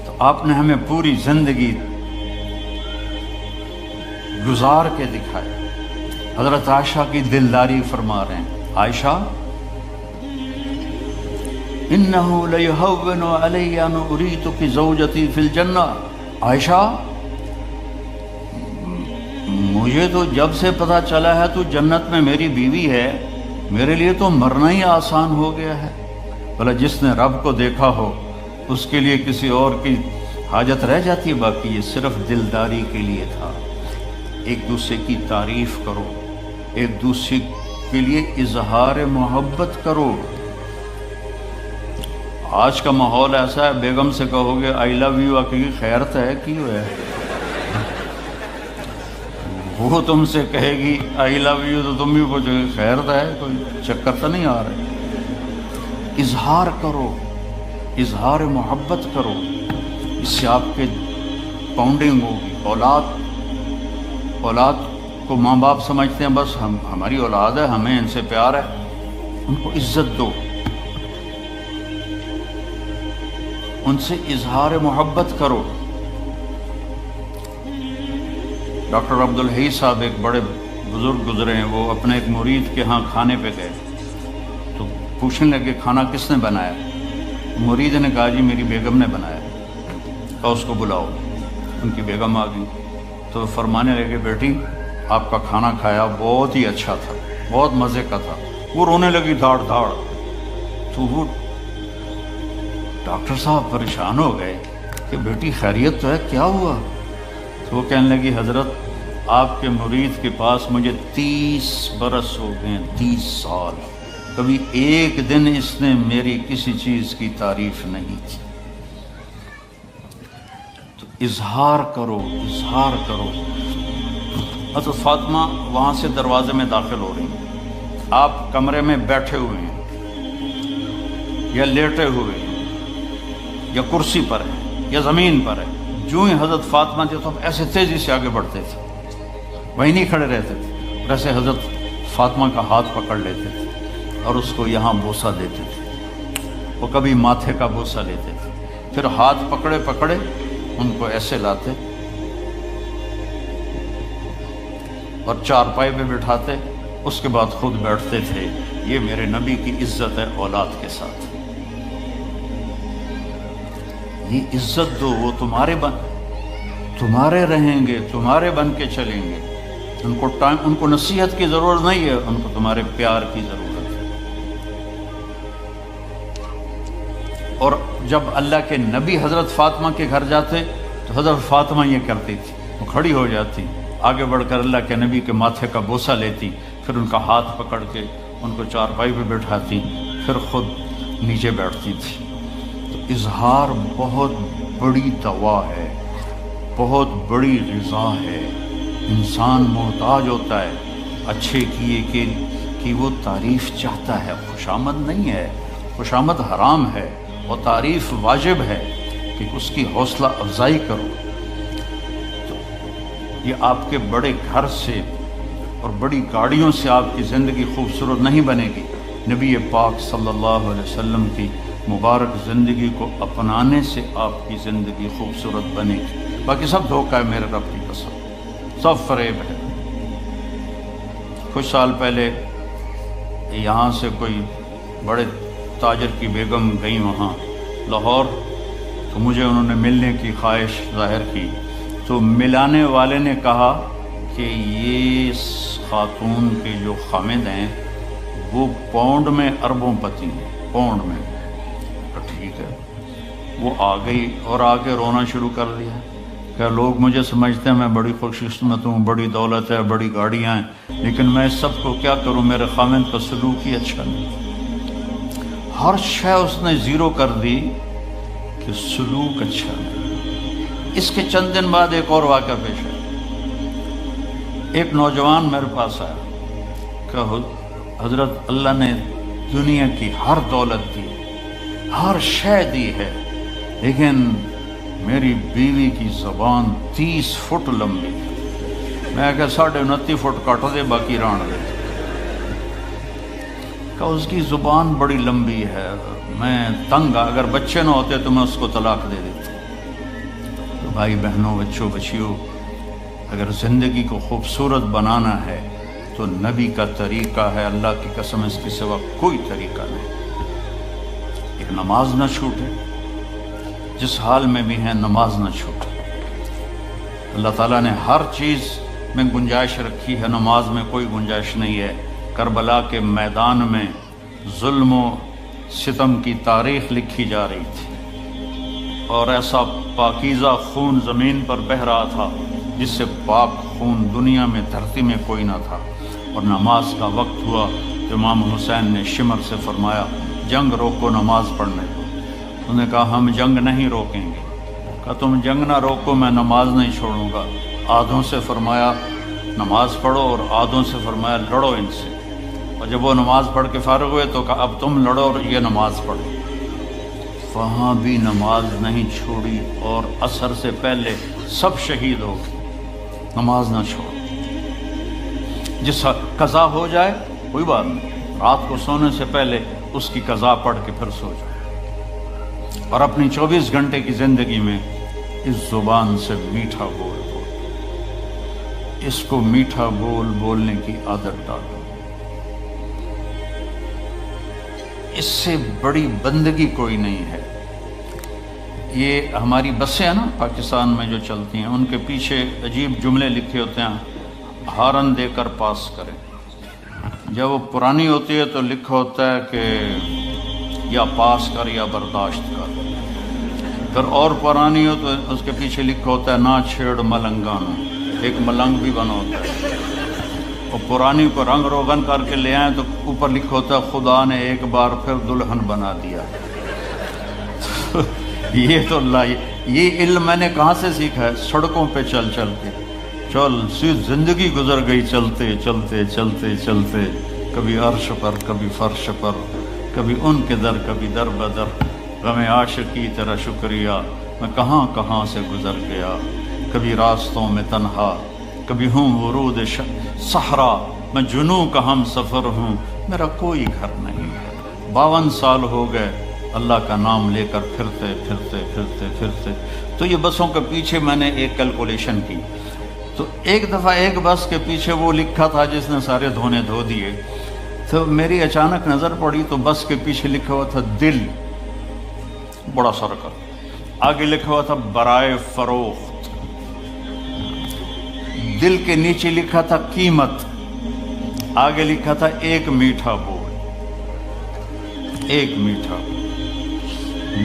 تو آپ نے ہمیں پوری زندگی گزار کے دکھایا۔ حضرت عائشہ کی دلداری فرما رہے ہیں، عائشہ انہو لیہون علی ان اریتک زوجتی فی الجنہ، عائشہ مجھے تو جب سے پتہ چلا ہے تو جنت میں میری بیوی ہے، میرے لیے تو مرنا ہی آسان ہو گیا ہے۔ بھلا جس نے رب کو دیکھا ہو اس کے لیے کسی اور کی حاجت رہ جاتی ہے؟ باقی یہ صرف دلداری کے لیے تھا۔ ایک دوسرے کی تعریف کرو، ایک دوسرے کے لیے اظہار محبت کرو۔ آج کا ماحول ایسا ہے، بیگم سے کہو گے آئی لو یو، کی خیرت ہے کی ہے، وہ تم سے کہے گی آئی لو یو تو تم بھی پوچھو گے خیرت ہے، کوئی چکر تو نہیں آ رہا۔ اظہار کرو، اظہار محبت کرو، اس سے آپ کے باؤنڈنگ ہوگی۔ اولاد کو ماں باپ سمجھتے ہیں بس ہماری اولاد ہے، ہمیں ان سے پیار ہے، ان کو عزت دو، ان سے اظہار محبت کرو۔ ڈاکٹر عبدالحی صاحب ایک بڑے بزرگ گزرے ہیں، وہ اپنے ایک مرید کے ہاں کھانے پہ گئے تو پوچھنے لگے کھانا کس نے بنایا؟ مرید نے کہا جی میری بیگم نے بنایا۔ کہا اس کو بلاؤ۔ ان کی بیگم آ گئی تو وہ فرمانے لگے بیٹی آپ کا کھانا کھایا بہت ہی اچھا تھا، بہت مزے کا تھا۔ وہ رونے لگی دھاڑ دھاڑ۔ تو وہ ڈاکٹر صاحب پریشان ہو گئے کہ بیٹی خیریت تو ہے، کیا ہوا؟ تو وہ کہنے لگی حضرت آپ کے مرید کے پاس مجھے 30 برس ہو گئے، 30 سال، کبھی ایک دن اس نے میری کسی چیز کی تعریف نہیں کی۔ تو اظہار کرو، اظہار کرو۔ حضرت فاطمہ وہاں سے دروازے میں داخل ہو رہی ہیں، آپ کمرے میں بیٹھے ہوئے ہیں یا لیٹے ہوئے ہیں یا کرسی پر ہیں یا زمین پر ہے، جو ہی حضرت فاطمہ تھے تو ایسے تیزی سے آگے بڑھتے تھے، وہیں نہیں کھڑے رہتے تھے، اور ایسے حضرت فاطمہ کا ہاتھ پکڑ لیتے تھے اور اس کو یہاں بوسہ دیتے تھے، وہ کبھی ماتھے کا بوسہ لیتے تھے، پھر ہاتھ پکڑے پکڑے ان کو ایسے لاتے اور چارپائی پہ بٹھاتے، اس کے بعد خود بیٹھتے تھے۔ یہ میرے نبی کی عزت ہے اولاد کے ساتھ، یہ عزت دو، وہ تمہارے رہیں گے، تمہارے بن کے چلیں گے۔ ان کو نصیحت کی ضرورت نہیں ہے، ان کو تمہارے پیار کی ضرورت ہے۔ اور جب اللہ کے نبی حضرت فاطمہ کے گھر جاتے تو حضرت فاطمہ یہ کرتی تھی، وہ کھڑی ہو جاتی، آگے بڑھ کر اللہ کے نبی کے ماتھے کا بوسہ لیتی، پھر ان کا ہاتھ پکڑ کے ان کو چارپائی پہ بٹھاتی، پھر خود نیچے بیٹھتی تھی۔ تو اظہار بہت بڑی دوا ہے، بہت بڑی غذا ہے۔ انسان محتاج ہوتا ہے اچھے کیے کہ وہ تعریف چاہتا ہے، خوشامد نہیں ہے، خوشامد حرام ہے، اور تعریف واجب ہے کہ اس کی حوصلہ افزائی کرو۔ تو یہ آپ کے بڑے گھر سے اور بڑی گاڑیوں سے آپ کی زندگی خوبصورت نہیں بنے گی، نبی پاک صلی اللہ علیہ وسلم کی مبارک زندگی کو اپنانے سے آپ کی زندگی خوبصورت بنے گی۔ باقی سب دھوکہ ہے میرے رب کی قسم، سب فریب ہے۔ کچھ سال پہلے یہاں سے کوئی بڑے تاجر کی بیگم گئی وہاں لاہور، تو مجھے انہوں نے ملنے کی خواہش ظاہر کی، تو ملانے والے نے کہا کہ یہ خاتون کے جو خامد ہیں وہ پاؤنڈ میں اربوں پتی ہیں، پاؤنڈ میں۔ ٹھیک ہے، وہ آ گئی اور آ کے رونا شروع کر دیا کہ لوگ مجھے سمجھتے ہیں میں بڑی خوش قسمت ہوں، بڑی دولت ہے، بڑی گاڑیاں ہیں، لیکن میں سب کو کیا کروں، میرے خامد کا سلوک ہی اچھا نہیں۔ ہر شے اس نے زیرو کر دی کہ سلوک اچھا نہیں۔ اس کے چند دن بعد ایک اور واقعہ پیش ہے۔ ایک نوجوان میرے پاس آیا کہ حضرت اللہ نے دنیا کی ہر دولت دی، ہر شے دی ہے، لیکن میری بیوی کی زبان 30 فٹ لمبی، میں کہ 29.5 فٹ کٹ دے باقی ران دے، کہ اس کی زبان بڑی لمبی ہے، میں تنگ، اگر بچے نہ ہوتے تو میں اس کو طلاق دے دیتا۔ تو بھائی بہنوں، بچوں بچیوں، اگر زندگی کو خوبصورت بنانا ہے تو نبی کا طریقہ ہے، اللہ کی قسم اس کے سوا کوئی طریقہ نہیں۔ ایک نماز نہ چھوٹے، جس حال میں بھی ہیں نماز نہ چھوٹے۔ اللہ تعالیٰ نے ہر چیز میں گنجائش رکھی ہے، نماز میں کوئی گنجائش نہیں ہے۔ کربلا کے میدان میں ظلم و ستم کی تاریخ لکھی جا رہی تھی، اور ایسا پاکیزہ خون زمین پر بہہ رہا تھا جس سے پاک خون دنیا میں، دھرتی میں کوئی نہ تھا، اور نماز کا وقت ہوا تو امام حسین نے شمر سے فرمایا جنگ روکو، نماز پڑھنے دو۔ انہوں نے کہا ہم جنگ نہیں روکیں گے۔ کہا تم جنگ نہ روکو، میں نماز نہیں چھوڑوں گا۔ آدھوں سے فرمایا نماز پڑھو، اور آدھوں سے فرمایا لڑو ان سے، اور جب وہ نماز پڑھ کے فارغ ہوئے تو کہا اب تم لڑو اور یہ نماز پڑھو۔ وہاں بھی نماز نہیں چھوڑی، اور عصر سے پہلے سب شہید ہو گئے۔ نماز نہ چھوڑو، جس قضا ہو جائے کوئی بات نہیں، رات کو سونے سے پہلے اس کی قضا پڑھ کے پھر سو جاؤ، اور اپنی 24 گھنٹے کی زندگی میں اس زبان سے میٹھا بول بول، اس کو میٹھا بول بولنے کی عادت ڈالو۔ اس سے بڑی بندگی کوئی نہیں ہے، یہ ہماری بسیں ہیں نا پاکستان میں جو چلتی ہیں، ان کے پیچھے عجیب جملے لکھے ہوتے ہیں، ہارن دے کر پاس کریں۔ جب وہ پرانی ہوتی ہے تو لکھا ہوتا ہے کہ یا پاس کر یا برداشت کر، پھر اور پرانی ہو تو اس کے پیچھے لکھا ہوتا ہے نہ چھیڑ ملنگانو، ایک ملنگ بھی بنا ہوتا ہے۔ اور پرانی کو رنگ روغن کر کے لے آئیں تو اوپر لکھا ہوتا ہے خدا نے ایک بار پھر دلہن بنا دیا۔ یہ تو اللہ، یہ علم میں نے کہاں سے سیکھا ہے؟ سڑکوں پہ چل چل کے، زندگی گزر گئی چلتے چلتے چلتے چلتے، کبھی عرش پر کبھی فرش پر، کبھی ان کے در کبھی در بدر، غم عاشقی تیرا شکریہ میں کہاں کہاں سے گزر گیا، کبھی راستوں میں تنہا، کبھی ہوں ورود صحرا، میں جنوں کا ہم سفر ہوں، میرا کوئی گھر نہیں ہے۔ 52 سال ہو گئے اللہ کا نام لے کر پھرتے پھرتے پھرتے پھرتے۔ تو یہ بسوں کے پیچھے میں نے ایک کیلکولیشن کی، تو ایک دفعہ ایک بس کے پیچھے وہ لکھا تھا جس نے سارے دھونے دھو دیے، تو میری اچانک نظر پڑی تو بس کے پیچھے لکھا ہوا تھا دل، بڑا سرکل، آگے لکھا ہوا تھا برائے فروخت، دل کے نیچے لکھا تھا قیمت، آگے لکھا تھا ایک میٹھا بول، ایک میٹھا بول۔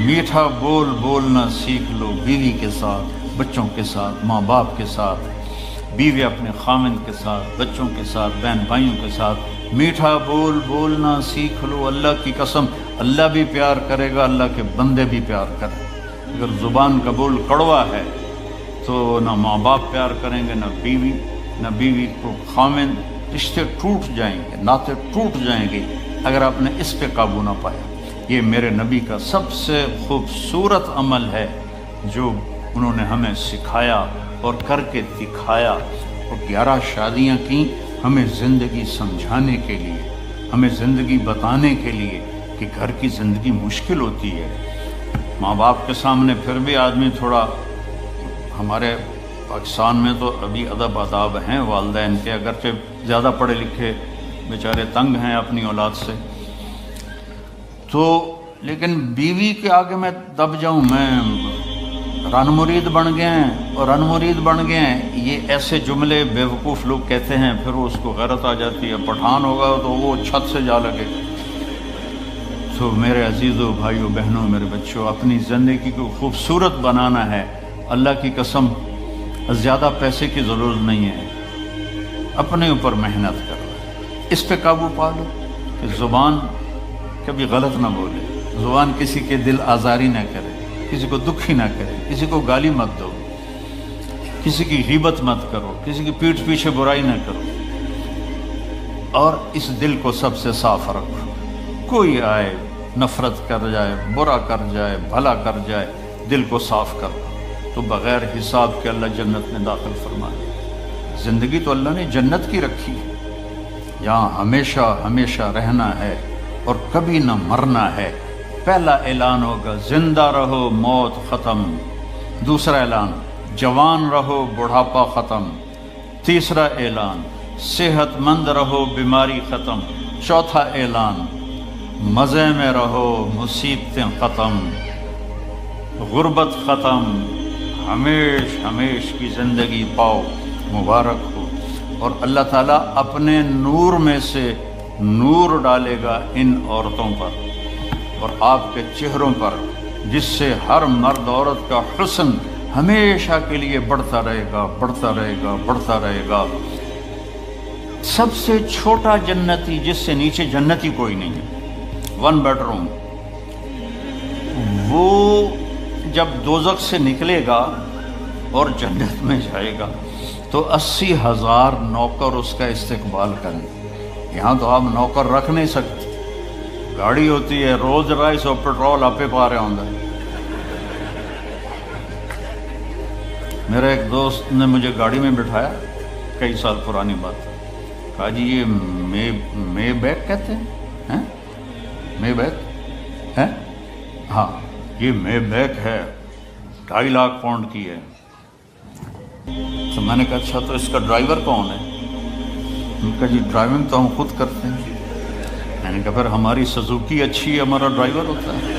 میٹھا بول بولنا سیکھ لو بیوی کے ساتھ، بچوں کے ساتھ، ماں باپ کے ساتھ، بیوی اپنے خامند کے ساتھ، بچوں کے ساتھ، بہن بھائیوں کے ساتھ، میٹھا بول بولنا سیکھ لو۔ اللہ کی قسم، اللہ بھی پیار کرے گا، اللہ کے بندے بھی پیار کریں۔ اگر زبان کا بول کڑوا ہے تو نہ ماں باپ پیار کریں گے، نہ بیوی کو خامند، رشتے ٹوٹ جائیں گے، ناطے ٹوٹ جائیں گے اگر آپ نے اس پہ قابو نہ پایا۔ یہ میرے نبی کا سب سے خوبصورت عمل ہے جو انہوں نے ہمیں سکھایا اور کر کے دکھایا۔ اور 11 شادیاں کی ہمیں زندگی سمجھانے کے لیے، ہمیں زندگی بتانے کے لیے کہ گھر کی زندگی مشکل ہوتی ہے۔ ماں باپ کے سامنے پھر بھی آدمی تھوڑا، ہمارے پاکستان میں تو ابھی ادب آداب ہیں والدین کے، اگرچہ زیادہ پڑھے لکھے بیچارے تنگ ہیں اپنی اولاد سے، تو لیکن بیوی کے آگے میں دب جاؤں، میں رن مرید بن گئے ہیں اور رن مرید بن گئے ہیں، یہ ایسے جملے بیوقوف لوگ کہتے ہیں، پھر اس کو غیرت آ جاتی ہے، پٹھان ہوگا تو وہ چھت سے جا لگے۔ تو میرے عزیزوں، بھائیوں، بہنوں، میرے بچوں، اپنی زندگی کو خوبصورت بنانا ہے۔ اللہ کی قسم زیادہ پیسے کی ضرورت نہیں ہے، اپنے اوپر محنت کرو، اس پہ قابو پا لو کہ زبان کبھی غلط نہ بولے، زبان کسی کے دل آزاری نہ کرے، کسی کو دکھی نہ کرے، کسی کو گالی مت دو، کسی کی غیبت مت کرو، کسی کی پیٹھ پیچھے برائی نہ کرو، اور اس دل کو سب سے صاف رکھو۔ کوئی آئے، نفرت کر جائے، برا کر جائے، بھلا کر جائے، دل کو صاف کر تو بغیر حساب کے اللہ جنت میں داخل فرمائے۔ زندگی تو اللہ نے جنت کی رکھی ہے، یہاں ہمیشہ ہمیشہ رہنا ہے اور کبھی نہ مرنا ہے۔ پہلا اعلان ہوگا زندہ رہو موت ختم، دوسرا اعلان جوان رہو بڑھاپا ختم، تیسرا اعلان صحت مند رہو بیماری ختم، چوتھا اعلان مزے میں رہو مصیبتیں ختم، غربت ختم، ہمیش کی زندگی پاؤ، مبارک ہو۔ اور اللہ تعالیٰ اپنے نور میں سے نور ڈالے گا ان عورتوں پر اور آپ کے چہروں پر، جس سے ہر مرد عورت کا حسن ہمیشہ کے لیے بڑھتا رہے گا، بڑھتا رہے گا، بڑھتا رہے گا۔ سب سے چھوٹا جنتی، جس سے نیچے جنتی کوئی نہیں ہے، 1 بیڈ روم، وہ جب دوزخ سے نکلے گا اور جنت میں جائے گا تو 80,000 نوکر اس کا استقبال کریں۔ یہاں تو آپ نوکر رکھ نہیں سکتے، گاڑی ہوتی ہے روز رائس اور پیٹرول آپ پا رہے ہوں گے۔ میرا ایک دوست نے مجھے گاڑی میں بٹھایا، کئی سال پرانی بات، کہا جی یہ مے بیک کہتے ہیں، مے بیک ہے؟ ہاں یہ مے بیک ہے، 2.5 لاکھ پاؤنڈ کی ہے۔ تو میں نے کہا اچھا تو اس کا ڈرائیور کون ہے؟ میں نے کہا جی ڈرائیونگ تو ہم خود کرتے ہیں۔ میں نے کہا پھر ہماری سزوکی اچھی ہے، ہمارا ڈرائیور ہوتا ہے۔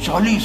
40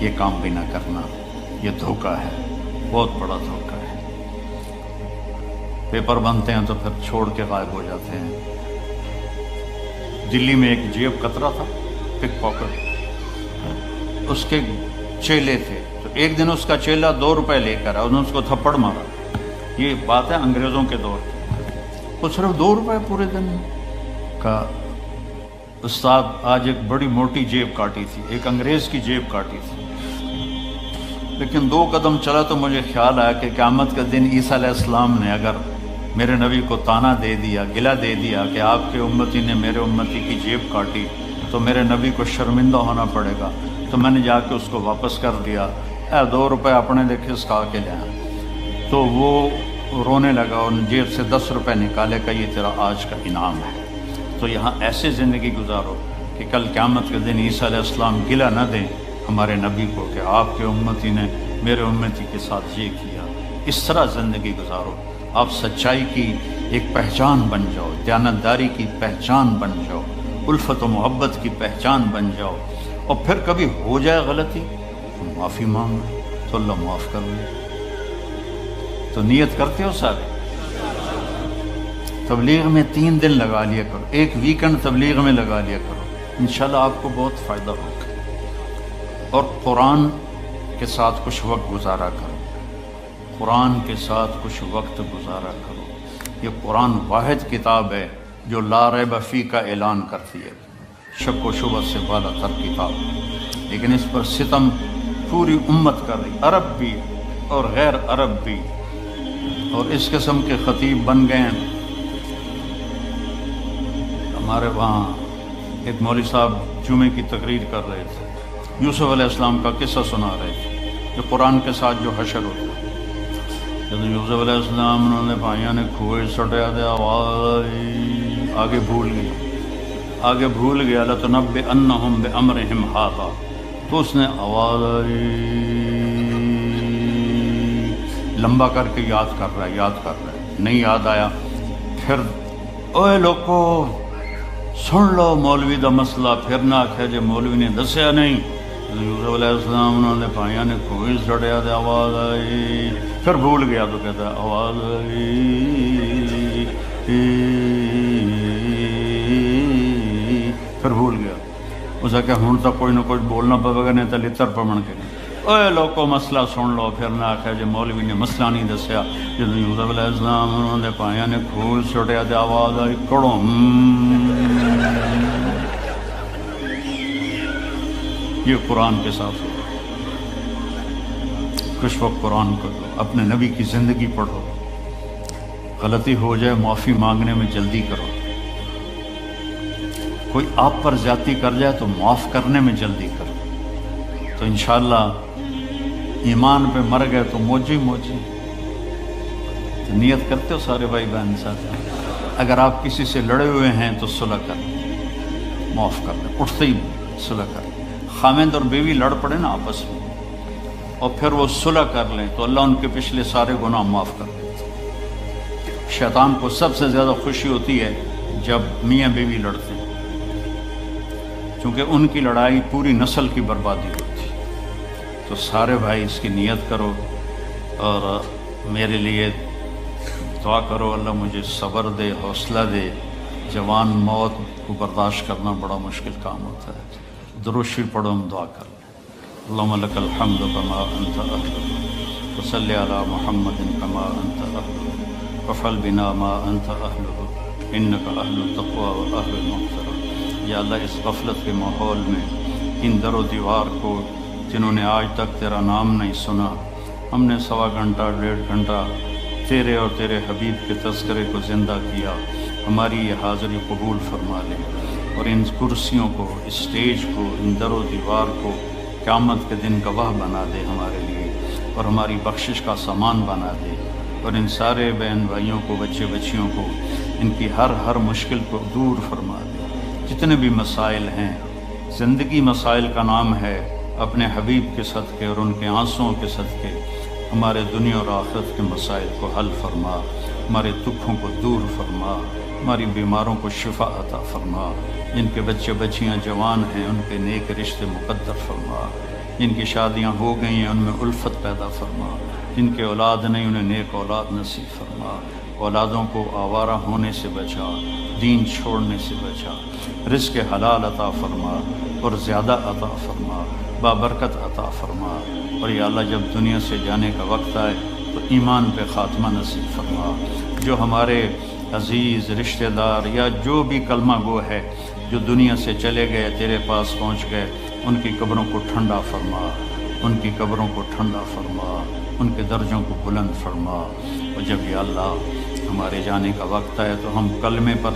یہ کام بھی نہ کرنا، یہ دھوکہ ہے، بہت بڑا دھوکہ ہے۔ پیپر بنتے ہیں تو پھر چھوڑ کے غائب ہو جاتے ہیں۔ دلی میں ایک جیب کترا تھا، پک پاکٹ، اس کے چیلے تھے، تو ایک دن اس کا چیلا 2 روپے لے کر آیا، انہوں نے اس کو تھپڑ مارا۔ یہ بات ہے انگریزوں کے دور کی، وہ صرف 2 روپے پورے دن کا۔ استاد آج ایک بڑی موٹی جیب کاٹی تھی، ایک انگریز کی جیب کاٹی تھی، لیکن 2 قدم چلا تو مجھے خیال آیا کہ قیامت کا دن عیسیٰ علیہ السلام نے اگر میرے نبی کو تانا دے دیا، گلہ دے دیا کہ آپ کے امتی نے میرے امتی کی جیب کاٹی، تو میرے نبی کو شرمندہ ہونا پڑے گا۔ تو میں نے جا کے اس کو واپس کر دیا، 2 روپے اپنے لے کھسکا کے لے آیا۔ تو وہ رونے لگا اور جیب سے 10 روپے نکالے کہ یہ تیرا آج کا انعام ہے۔ تو یہاں ایسے زندگی گزارو کہ کل قیامت کے دن عیسیٰ علیہ السلام گلہ نہ دیں ہمارے نبی کو کہ آپ کے امتی نے میرے امتی کے ساتھ یہ کیا۔ اس طرح زندگی گزارو، آپ سچائی کی ایک پہچان بن جاؤ، دیانتداری کی پہچان بن جاؤ، الفت و محبت کی پہچان بن جاؤ، اور پھر کبھی ہو جائے غلطی تو معافی مانگو تو اللہ معاف کر لے۔ تو نیت کرتے ہو سارے؟ تبلیغ میں 3 دن لگا لیا کرو، ایک ویکنڈ تبلیغ میں لگا لیا کرو، انشاءاللہ آپ کو بہت فائدہ ہوگا۔ اور قرآن کے ساتھ کچھ وقت گزارا کرو، قرآن کے ساتھ کچھ وقت گزارا کرو۔ یہ قرآن واحد کتاب ہے جو لا ریب فیہ کا اعلان کرتی ہے، شک و شبہ سے بالا تر کتاب، لیکن اس پر ستم پوری امت کر رہی، عرب بھی اور غیر عرب بھی، اور اس قسم کے خطیب بن گئے ہیں۔ ہمارے وہاں ایک مولوی صاحب جمعے کی تقریر کر رہے تھے، یوسف علیہ السلام کا قصہ سنا رہے تھے کہ قرآن کے ساتھ جو حشر ہوتا ہے۔ جب یوسف علیہ السلام انہوں نے بھائیوں نے کھوئے سٹیا دے، آواز آگے بھول گیا لَتُنَبِّئَنَّهُمْ بِأَمْرِهِمْ هَٰذَا، تو اس نے آواز لمبا کر کے یاد کر رہا ہے، نہیں یاد آیا، پھر اوے لوگو سن لو مولوی دا مسئلہ، پھر نہ آکھے جے مولوی نے دسیا نہیں۔ یوسف علیہ السلام انہوں نے بھائیوں نے کوئی سڑیا دے، آواز آئی، پھر بھول گیا تو کہتا ہے آواز آئی، پھر بھول گیا۔ اسے کہ ہوں تو کوئی نہ کوئی بولنا پڑے گا، نہیں تو لتر پمن کے اوے لوگو مسئلہ سن لو، پھر نہ آکھے جے مولوی نے مسئلہ نہیں دسیا۔ جب یوسف علیہ السلام انہوں نے بھائیوں نے کوئی سڑیا دے، آواز آئی کڑوں۔ یہ قرآن کے ساتھ ہو، کچھ وقت قرآن کو دو، اپنے نبی کی زندگی پڑھو، غلطی ہو جائے معافی مانگنے میں جلدی کرو، کوئی آپ پر زیادتی کر جائے تو معاف کرنے میں جلدی کرو، تو انشاءاللہ ایمان پہ مر گئے تو موجی تو نیت کرتے ہو سارے بھائی بہن ساتھ۔ اگر آپ کسی سے لڑے ہوئے ہیں تو صلح کر لیں، معاف کر لیں، اٹھتے ہی صلح کر لیں۔ خامند اور بیوی لڑ پڑے نا آپس میں اور پھر وہ صلح کر لیں تو اللہ ان کے پچھلے سارے گناہ معاف کر دیتے۔ شیطان کو سب سے زیادہ خوشی ہوتی ہے جب میاں بیوی لڑتے ہیں، چونکہ ان کی لڑائی پوری نسل کی بربادی ہوتی ہے۔ تو سارے بھائی اس کی نیت کرو اور میرے لیے دعا کرو، اللہ مجھے صبر دے، حوصلہ دے۔ جوان موت کو برداشت کرنا بڑا مشکل کام ہوتا ہے۔ درود شریف پڑھو، ہم دعا کر لیں۔ اللہم لک الحمد کما انت اہل، وصلی علی محمد کما انت اہل، وفعل بنا ما انت اہل، انک اہل التقوی و اہل المغفرہ۔ یا اللہ اس غفلت کے ماحول میں ان در و دیوار کو جنہوں نے آج تک تیرا نام نہیں سنا، ہم نے 1.25 گھنٹہ 1.5 گھنٹہ تیرے اور تیرے حبیب کے تذکرے کو زندہ کیا، ہماری یہ حاضری قبول فرما لے، اور ان کرسیوں کو، اسٹیج کو، ان در و دیوار کو قیامت کے دن گواہ بنا دے ہمارے لیے، اور ہماری بخشش کا سامان بنا دے، اور ان سارے بہن بھائیوں کو، بچے بچیوں کو، ان کی ہر مشکل کو دور فرما دے۔ جتنے بھی مسائل ہیں، زندگی مسائل کا نام ہے، اپنے حبیب کے صدقے اور ان کے آنسوؤں کے صدقے ہمارے دنیا اور آخرت کے مسائل کو حل فرما، ہمارے دکھوں کو دور فرما، ہماری بیماروں کو شفا عطا فرما، جن کے بچے بچیاں جوان ہیں ان کے نیک رشتے مقدر فرما۔ جن کی شادیاں ہو گئی ہیں ان میں الفت پیدا فرما، جن کے اولاد نہیں انہیں نیک اولاد نصیب فرما، اولادوں کو آوارہ ہونے سے بچا، دین چھوڑنے سے بچا، رزق حلال عطا فرما اور زیادہ عطا فرما، بابرکت عطا فرما، اور یا اللہ جب دنیا سے جانے کا وقت آئے تو ایمان پہ خاتمہ نصیب فرما۔ جو ہمارے عزیز رشتہ دار یا جو بھی کلمہ گو ہے جو دنیا سے چلے گئے تیرے پاس پہنچ گئے، ان کی قبروں کو ٹھنڈا فرما، ان کی قبروں کو ٹھنڈا فرما، ان کے درجوں کو بلند فرما۔ اور جب یا اللہ ہمارے جانے کا وقت آئے تو ہم کلمے پر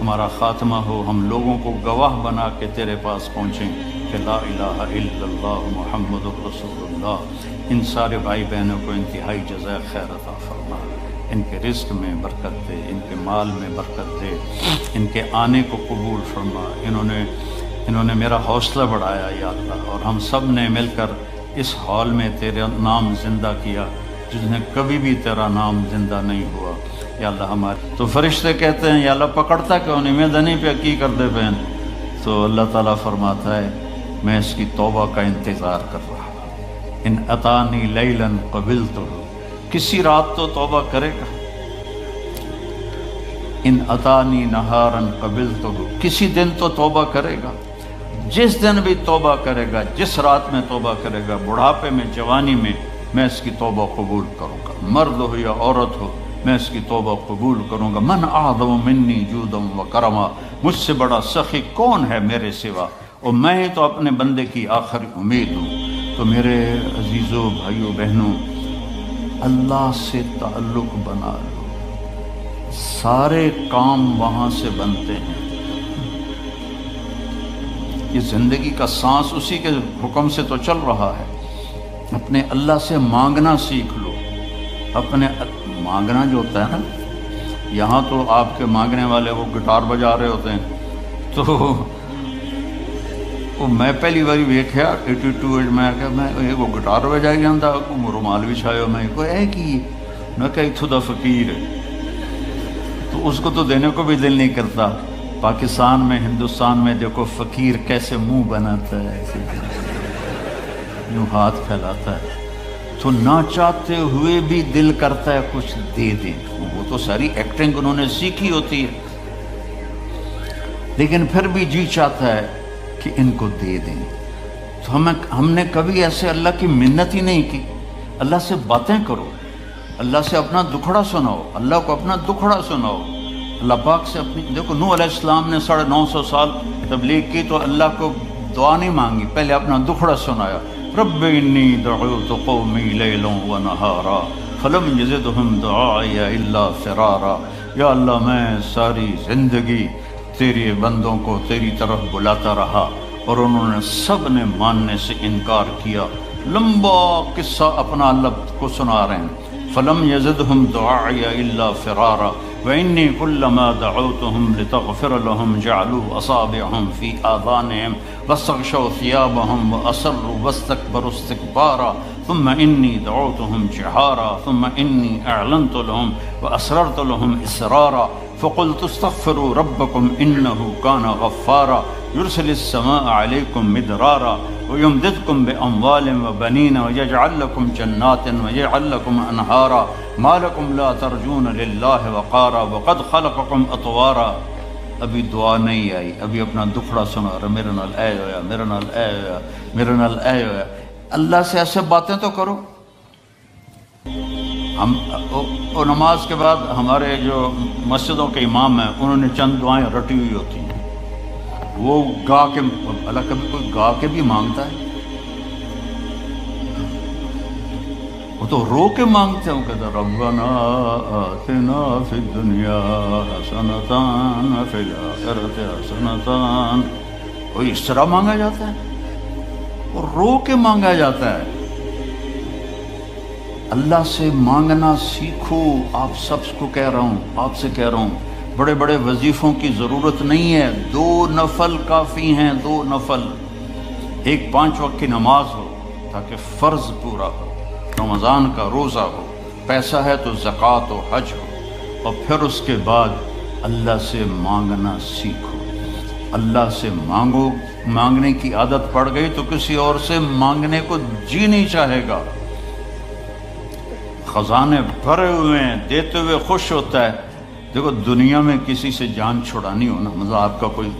ہمارا خاتمہ ہو، ہم لوگوں کو گواہ بنا کے تیرے پاس پہنچیں کہ لا الہ الا اللہ محمد الرسول اللہ۔ ان سارے بھائی بہنوں کو انتہائی جزائے خیر عطا فرما، ان کے رزق میں برکت دے، ان کے مال میں برکت دے، ان کے آنے کو قبول فرما۔ انہوں نے میرا حوصلہ بڑھایا یا اللہ، اور ہم سب نے مل کر اس ہال میں تیرا نام زندہ کیا جس نے کبھی بھی تیرا نام زندہ نہیں ہوا یا اللہ ہمارے۔ تو فرشتے کہتے ہیں یا اللہ پکڑتا کیوں نہیں، میں دنی پہ کی کر دے بہن؟ تو اللہ تعالیٰ فرماتا ہے میں اس کی توبہ کا انتظار کر رہا، ان اتانی لیلا قبلتہ، کسی رات تو توبہ کرے گا، ان اتانی نہارا قبلتہ، کسی دن تو توبہ کرے گا، جس دن بھی توبہ کرے گا، جس رات میں توبہ کرے گا، بڑھاپے میں جوانی میں اس کی توبہ قبول کروں گا، مرد ہو یا عورت ہو میں اس کی توبہ قبول کروں گا۔ من اعظم منی جودا و کرما، مجھ سے بڑا سخی کون ہے میرے سوا، اور میں تو اپنے بندے کی آخری امید ہوں۔ تو میرے عزیزوں بھائیوں بہنوں، اللہ سے تعلق بنا لو، سارے کام وہاں سے بنتے ہیں۔ یہ زندگی کا سانس اسی کے حکم سے تو چل رہا ہے۔ اپنے اللہ سے مانگنا سیکھ لو، اپنے مانگنا جو ہوتا ہے نا، یہاں تو آپ کے مانگنے والے وہ گٹار بجا رہے ہوتے ہیں، تو وہ میں پہلی باری ویکھیا 82 میں کہ میں وہ گٹار بجائی جاتا، رومال بھی چھایا، میں کوئی ہے کہ میں کہ اتھو دا فقیر ہے، تو اس کو تو دینے کو بھی دل نہیں کرتا۔ پاکستان میں ہندوستان میں دیکھو فقیر کیسے منہ بناتا ہے، ایسے یوں ہاتھ پھیلاتا ہے، تو نہ چاہتے ہوئے بھی دل کرتا ہے کچھ دے دیں۔ وہ تو ساری ایکٹنگ انہوں نے سیکھی ہوتی ہے، لیکن پھر بھی جی چاہتا ہے کہ ان کو دے دیں۔ تو ہم نے کبھی ایسے اللہ کی منت ہی نہیں کی۔ اللہ سے باتیں کرو، اللہ سے اپنا دکھڑا سناؤ، اللہ کو اپنا دکھڑا سناؤ، اللہ پاک سے اپنی۔ دیکھو نوح علیہ السلام نے 950 سال تبلیغ کی تو اللہ کو دعا نہیں مانگی، پہلے اپنا دکھڑا سنایا، رب انی دعوت قومی لیلا و نہارا فلم یزدہم دعائی الا فرارا۔ یا اللہ میں ساری زندگی تیرے بندوں کو تیری طرف بلاتا رہا اور انہوں نے سب نے ماننے سے انکار کیا۔ لمبا قصہ اپنا اللہ کو سنا رہے ہیں۔ فلم یزدہم دعائی الا فرارا وإني كلما دعوتهم لتغفر لهم جعلوا أصابعهم في آذانهم واستغشوا ثيابهم وأصروا واستكبروا استكبارا ثم إني دعوتهم جهارا ثم إني أعلنت لهم وأسررت لهم إسرارا فقلت استغفروا ربكم إنه كان غفارا يرسل السماء عليكم مدرارا ويمددكم بأموال وبنين ويجعل لكم جنات ويجعل لكم أنهارا ما لكم لا ترجون لله وقارا وقد خلقكم أطوارا۔ ابھی دعا نہیں آئی، ابھی اپنا دکھڑا سنا رہا، میرے نال اے ہویا، میرے نال اے ہویا، میرے نال اے ہویا۔ اللہ سے ایسے باتیں تو کرو۔ ہم نماز کے بعد ہمارے جو مسجدوں کے امام ہیں انہوں نے چند دعائیں رٹی ہوئی ہوتی ہیں، وہ گا کے، اللہ کبھی کوئی گا کے بھی مانگتا ہے؟ وہ تو رو کے مانگتے ہیں، وہ کہتا ہے ربنا آتنا فی الدنیا حسنۃ وفی الآخرۃ حسنۃ۔ وہ اس طرح مانگا جاتا ہے، اور رو کے مانگا جاتا ہے۔ اللہ سے مانگنا سیکھو۔ آپ سب کو کہہ رہا ہوں، آپ سے کہہ رہا ہوں، بڑے بڑے وظیفوں کی ضرورت نہیں ہے، 2 نفل کافی ہیں، 2 نفل۔ ایک 5 وقت کی نماز ہو تاکہ فرض پورا ہو، رمضان کا روزہ ہو، پیسہ ہے تو زکوٰۃ و حج ہو، اور پھر اس کے بعد اللہ سے مانگنا سیکھو۔ اللہ سے مانگو مانگنے کی عادت پڑ گئی تو کسی اور سے مانگنے کو جی نہیں چاہے گا۔ خزانے بھرے ہوئے ہیں، دیتے ہوئے خوش ہوتا ہے۔ دیکھو دنیا میں کسی سے جان چھڑانی ہو نا، مطلب آپ کا کوئی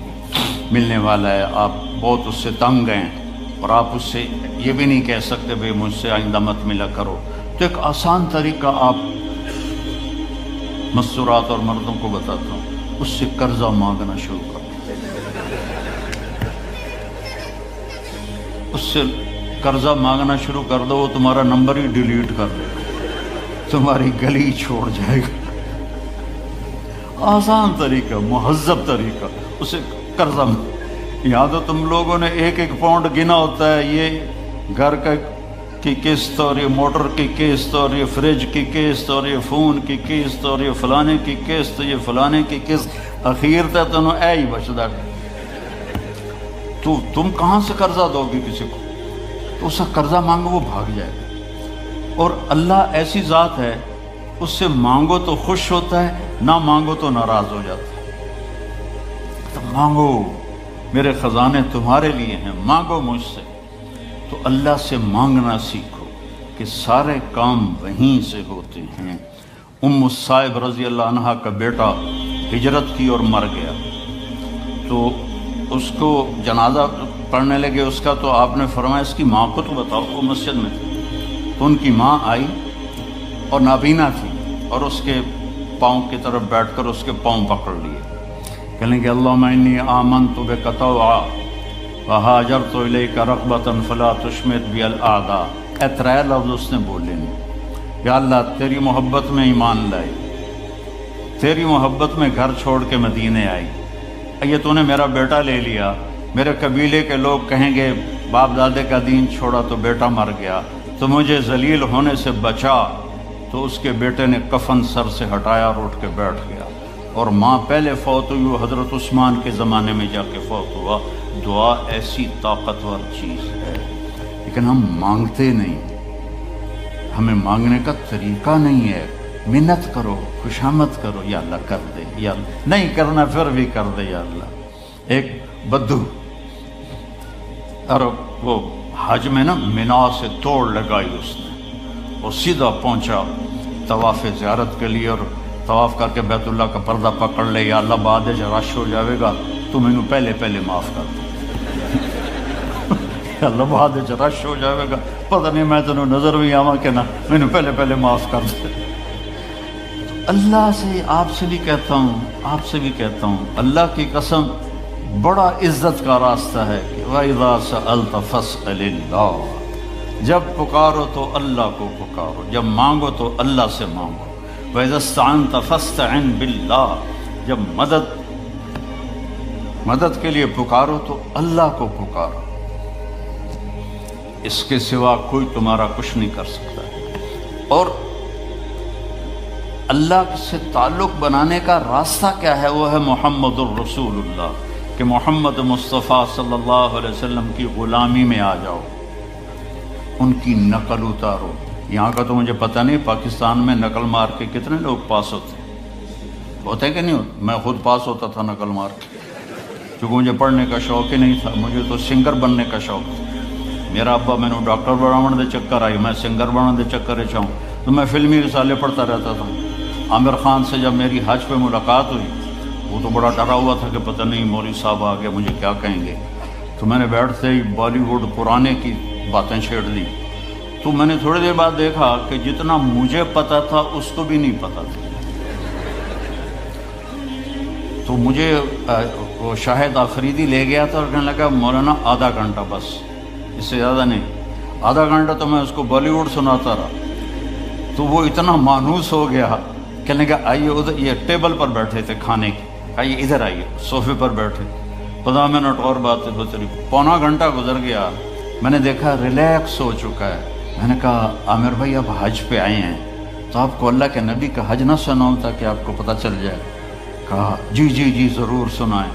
ملنے والا ہے، آپ بہت اس سے تنگ ہیں اور آپ اس سے یہ بھی نہیں کہہ سکتے بھئی مجھ سے آئندہ مت ملا کرو، تو ایک آسان طریقہ آپ مستورات اور مردوں کو بتاتا ہوں، اس سے قرضہ مانگنا شروع کرو۔ اس سے قرضہ مانگنا شروع کر دو، وہ تمہارا نمبر ہی ڈیلیٹ کر دے گا، تمہاری گلی چھوڑ جائے گا۔ آسان طریقہ، مہذب طریقہ، اسے قرضہ۔ یہاں تو تم لوگوں نے ایک ایک پاؤنڈ گنا ہوتا ہے، یہ گھر کی قسط اور یہ موٹر کی قسط اور یہ فریج کی قسط اور یہ فون کی قسط اور یہ فلانے کی قسط، یہ فلانے کی قسط، اخیر تک تمہیں اے ہی بچدا۔ تو تم کہاں سے قرضہ دو گے کسی کو؟ تو اس سے قرضہ مانگو وہ بھاگ جائے گا۔ اور اللہ ایسی ذات ہے، اس سے مانگو تو خوش ہوتا ہے، نہ مانگو تو ناراض ہو جاتا ہے۔ تو مانگو، میرے خزانے تمہارے لیے ہیں، مانگو مجھ سے۔ تو اللہ سے مانگنا سیکھو کہ سارے کام وہیں سے ہوتے ہیں۔ الصائب رضی اللہ عنہ کا بیٹا ہجرت کی اور مر گیا، تو اس کو جنازہ پڑھنے لگے اس کا، تو آپ نے فرمایا اس کی ماں کو تو بتاؤ، وہ مسجد میں تھی۔ تو ان کی ماں آئی اور نابینا تھی، اور اس کے پاؤں کی طرف بیٹھ کر اس کے پاؤں پکڑ لیے، کہنے کہ اللہم انی آمنت بک طوعا وہاجرت الیک رغبۃ فلا تشمت بی الاعداء۔ اے ترے لفظ اس نے بولے نہیں، یا اللہ تیری محبت میں ایمان لائی، تیری محبت میں گھر چھوڑ کے مدینے آئی، یہ تو نے میرا بیٹا لے لیا، میرے قبیلے کے لوگ کہیں گے باپ دادے کا دین چھوڑا تو بیٹا مر گیا، تو مجھے ذلیل ہونے سے بچا۔ تو اس کے بیٹے نے کفن سر سے ہٹایا اور اٹھ کے بیٹھ گیا، اور ماں پہلے فوت ہوئی، وہ حضرت عثمان کے زمانے میں جا کے فوت ہوا۔ دعا ایسی طاقتور چیز ہے، لیکن ہم مانگتے نہیں، ہمیں مانگنے کا طریقہ نہیں ہے۔ منت کرو، خوشامد کرو، یا اللہ کر دے، یا اللہ نہیں کرنا پھر بھی کر دے، یا اللہ۔ ایک بدو اور وہ حج میں نا منا سے توڑ لگائی اس نے، وہ سیدھا پہنچا طواف زیارت کے لیے، اور طواف کر کے بیت اللہ کا پردہ پکڑ لے، یا اللہ بعد جب رش ہو جاوے گا تو مینو پہلے پہلے معاف کر دے، یا اللہ بعد جب رش ہو جاوے گا پتہ نہیں میں تینوں نظر بھی آواں کہ نہ، مینو پہلے پہلے معاف کر دے۔ اللہ سے، آپ سے بھی کہتا ہوں، آپ سے بھی کہتا ہوں، اللہ کی قسم بڑا عزت کا راستہ ہے کہ وَإِذَا سَأَلْتَ فَاسْأَلِ اللَّهَ، جب پکارو تو اللہ کو پکارو، جب مانگو تو اللہ سے مانگو۔ وَإِذَا اسْتَعَنْتَ فَاسْتَعِنْ بِاللَّهِ، جب مدد کے لیے پکارو تو اللہ کو پکارو، اس کے سوا کوئی تمہارا کچھ نہیں کر سکتا۔ اور اللہ سے تعلق بنانے کا راستہ کیا ہے؟ وہ ہے محمد الرسول اللہ، کہ محمد مصطفیٰ صلی اللہ علیہ وسلم کی غلامی میں آ جاؤ، ان کی نقل اتارو۔ یہاں کا تو مجھے پتہ نہیں پاکستان میں نقل مار کے کتنے لوگ پاس ہوتے کہ نہیں ہوتے؟ میں خود پاس ہوتا تھا نقل مار کے، کیونکہ مجھے پڑھنے کا شوق ہی نہیں تھا، مجھے تو سنگر بننے کا شوق تھا۔ میرا ابا میں نے ڈاکٹر بناون دے چکر آئی، میں سنگر بناون دے چکر چاہوں، تو میں فلمی رسالے پڑھتا رہتا تھا۔ عامر خان سے جب میری حج پہ ملاقات ہوئی، وہ تو بڑا ڈرا ہوا تھا کہ پتہ نہیں مولوی صاحب آ گئے مجھے کیا کہیں گے، تو میں نے بیٹھتے ہی بالی ووڈ پرانے کی باتیں چھیڑ دی۔ تو میں نے تھوڑی دیر بعد دیکھا کہ جتنا مجھے پتا تھا اس کو بھی نہیں پتا تھا۔ تو مجھے وہ شاہد آفریدی لے گیا تھا اور کہنے لگا مولانا آدھا گھنٹہ بس، اس سے زیادہ نہیں۔ آدھا گھنٹہ تو میں اس کو بالی ووڈ سناتا رہا، تو وہ اتنا مانوس ہو گیا، کہنے لگا آئیے ادھر، یہ ٹیبل پر بیٹھے تھے کھانے کی، آئیے ادھر آئیے، صوفے پر بیٹھے، 15 منٹ اور باتیں ہوتی رہی، پونا گھنٹہ گزر گیا، میں نے دیکھا ریلیکس ہو چکا ہے۔ میں نے کہا عامر بھائی آپ حج پہ آئے ہیں تو آپ کو اللہ کے نبی کا حج نہ سناؤں تاکہ آپ کو پتہ چل جائے؟ کہا جی جی جی ضرور سنائیں۔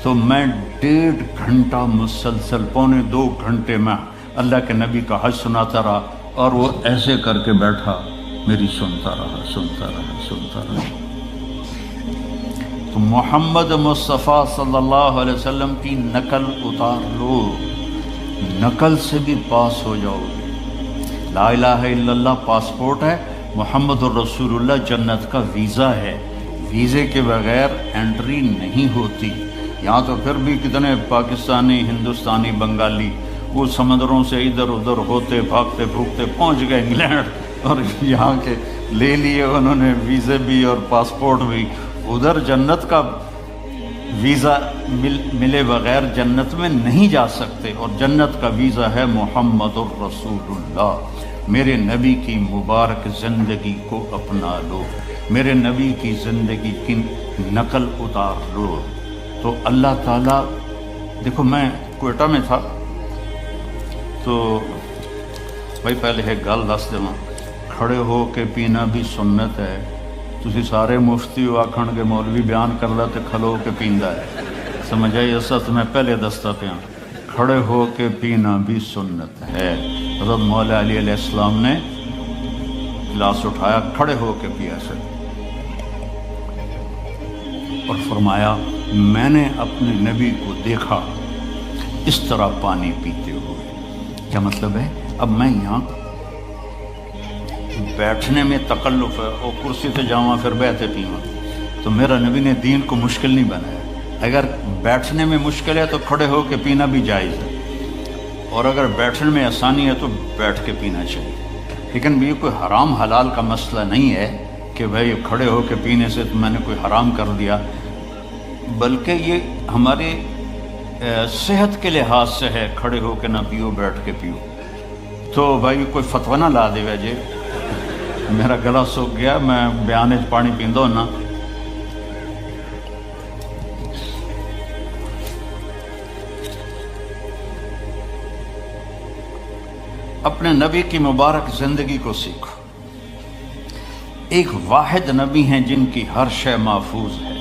تو میں 1.5 گھنٹہ مسلسل، 1.25 گھنٹے میں اللہ کے نبی کا حج سناتا رہا، اور وہ ایسے کر کے بیٹھا، میری سنتا رہا۔ تو محمد مصطفیٰ صلی اللہ علیہ وسلم کی نقل اتار لو، نقل سے بھی پاس ہو جاؤ گے۔ لا الہ الا اللہ پاسپورٹ ہے، محمد الرسول اللہ جنت کا ویزا ہے، ویزے کے بغیر انٹری نہیں ہوتی۔ یہاں تو پھر بھی کتنے پاکستانی، ہندوستانی، بنگالی وہ سمندروں سے ادھر ادھر ہوتے بھاگتے بھوگتے پہنچ گئے انگلینڈ، اور یہاں کے لے لیے انہوں نے ویزے بھی اور پاسپورٹ بھی۔ ادھر جنت کا ویزا ملے بغیر جنت میں نہیں جا سکتے، اور جنت کا ویزا ہے محمد الرسول اللہ۔ میرے نبی کی مبارک زندگی کو اپنا لو، میرے نبی کی زندگی کی نقل اتار لو۔ تو اللہ تعالیٰ، دیکھو میں کوئٹہ میں تھا تو بھائی پہلے ایک گل دس دوں، کھڑے ہو کے پینا بھی سنت ہے۔ تسی سارے مفتی ہو آکھن کے مولوی بیان کر رہا تے کھلو کے پیندا ہے، سمجھ آئی؟ ایسا تو میں پہلے دستا پیا، کھڑے ہو کے پینا بھی سنت ہے۔ حضرت مولا علی علیہ السلام نے گلاس اٹھایا، کھڑے ہو کے پیا سے، اور فرمایا میں نے اپنے نبی کو دیکھا اس طرح پانی پیتے ہوئے۔ کیا مطلب ہے؟ اب میں یہاں بیٹھنے میں تکلف ہے اور کرسی سے جاؤں پھر بیٹھے پیواں، تو میرا نبی نے دین کو مشکل نہیں بنایا۔ اگر بیٹھنے میں مشکل ہے تو کھڑے ہو کے پینا بھی جائز ہے، اور اگر بیٹھنے میں آسانی ہے تو بیٹھ کے پینا چاہیے۔ لیکن یہ کوئی حرام حلال کا مسئلہ نہیں ہے کہ بھائی کھڑے ہو کے پینے سے تو میں نے کوئی حرام کر دیا، بلکہ یہ ہمارے صحت کے لحاظ سے ہے، کھڑے ہو کے نہ پیو بیٹھ کے پیو۔ تو بھائی کوئی فتویٰ نہ لا دے وجہ میرا گلا سوکھ گیا، میں بیان پانی پیندا ہونا۔ اپنے نبی کی مبارک زندگی کو سیکھو۔ ایک واحد نبی ہیں جن کی ہر شے محفوظ ہے،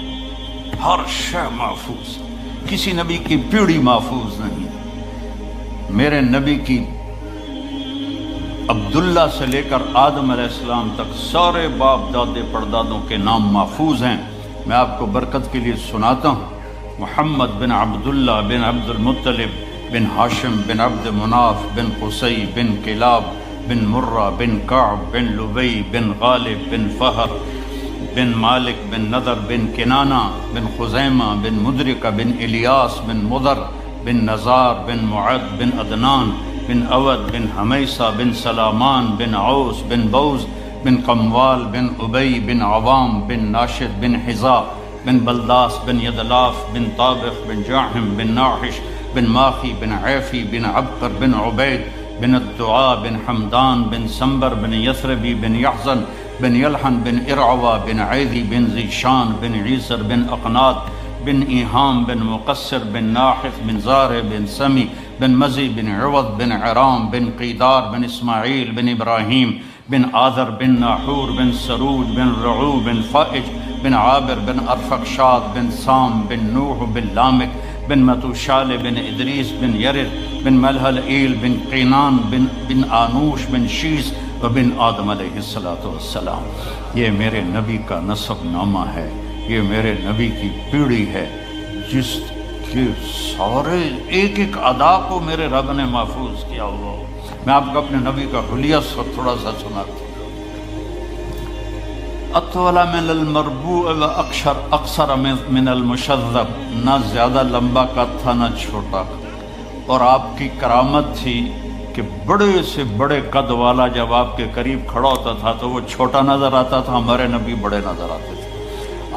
ہر شے محفوظ، کسی نبی کی پیڑھی محفوظ نہیں۔ میرے نبی کی عبداللہ سے لے کر آدم علیہ السلام تک سارے باپ دادے پردادوں کے نام محفوظ ہیں۔ میں آپ کو برکت کے لیے سناتا ہوں۔ محمد بن عبداللہ بن عبد المطلب بن ہاشم بن عبد مناف بن قصی بن کلاب بن مرہ بن کعب بن لبی بن غالب بن فہر بن مالک بن نضر بن کنانہ بن خزیمہ بن مدرکہ بن الیاس بن مضر بن نزار بن معد بن عدنان بن اود بن حمیسہ بن سلامان بن عوس بن بوز بن قموال بن ابی بن عوام بن ناشد بن حذا بن بلداس بن یدلاف بن طابق بن جاحم بن ناحش بن ماخی بن عیفی بن عبقر بن عبید بن الدعاء بن حمدان بن سنبر بن یثربی بن یحزن بن یلحن بن ارعوا بن عیدی بن ذیشان بن عیسر بن اقنات بن ایہام بن مقصر بن ناحف بن زارع بن سمی بن مزی بن عوض بن عرام بن قیدار بن اسماعیل بن ابراہیم بن آذر بن ناحور بن سروج بن رعو بن فائج بن عابر بن ارفقشاد بن سام بن نوح بن لامک بن متوشال بن ادریس بن یرد بن ملحلئیل بن قینان بن آنوش بن شیس و بن آدم علیہ السلام۔ یہ میرے نبی کا نسب نامہ ہے، یہ میرے نبی کی پیڑھی ہے، جس کے سارے ایک ایک ادا کو میرے رب نے محفوظ کیا ہوا۔ میں آپ کو اپنے نبی کا حلیہ تھوڑا سا سناتا ہوں۔ اطول من المربوع و اقصر من المشذب، نہ زیادہ لمبا قد تھا نہ چھوٹا، اور آپ کی کرامت تھی کہ بڑے سے بڑے قد والا جب آپ کے قریب کھڑا ہوتا تھا تو وہ چھوٹا نظر آتا تھا، ہمارے نبی بڑے نظر آتے تھے۔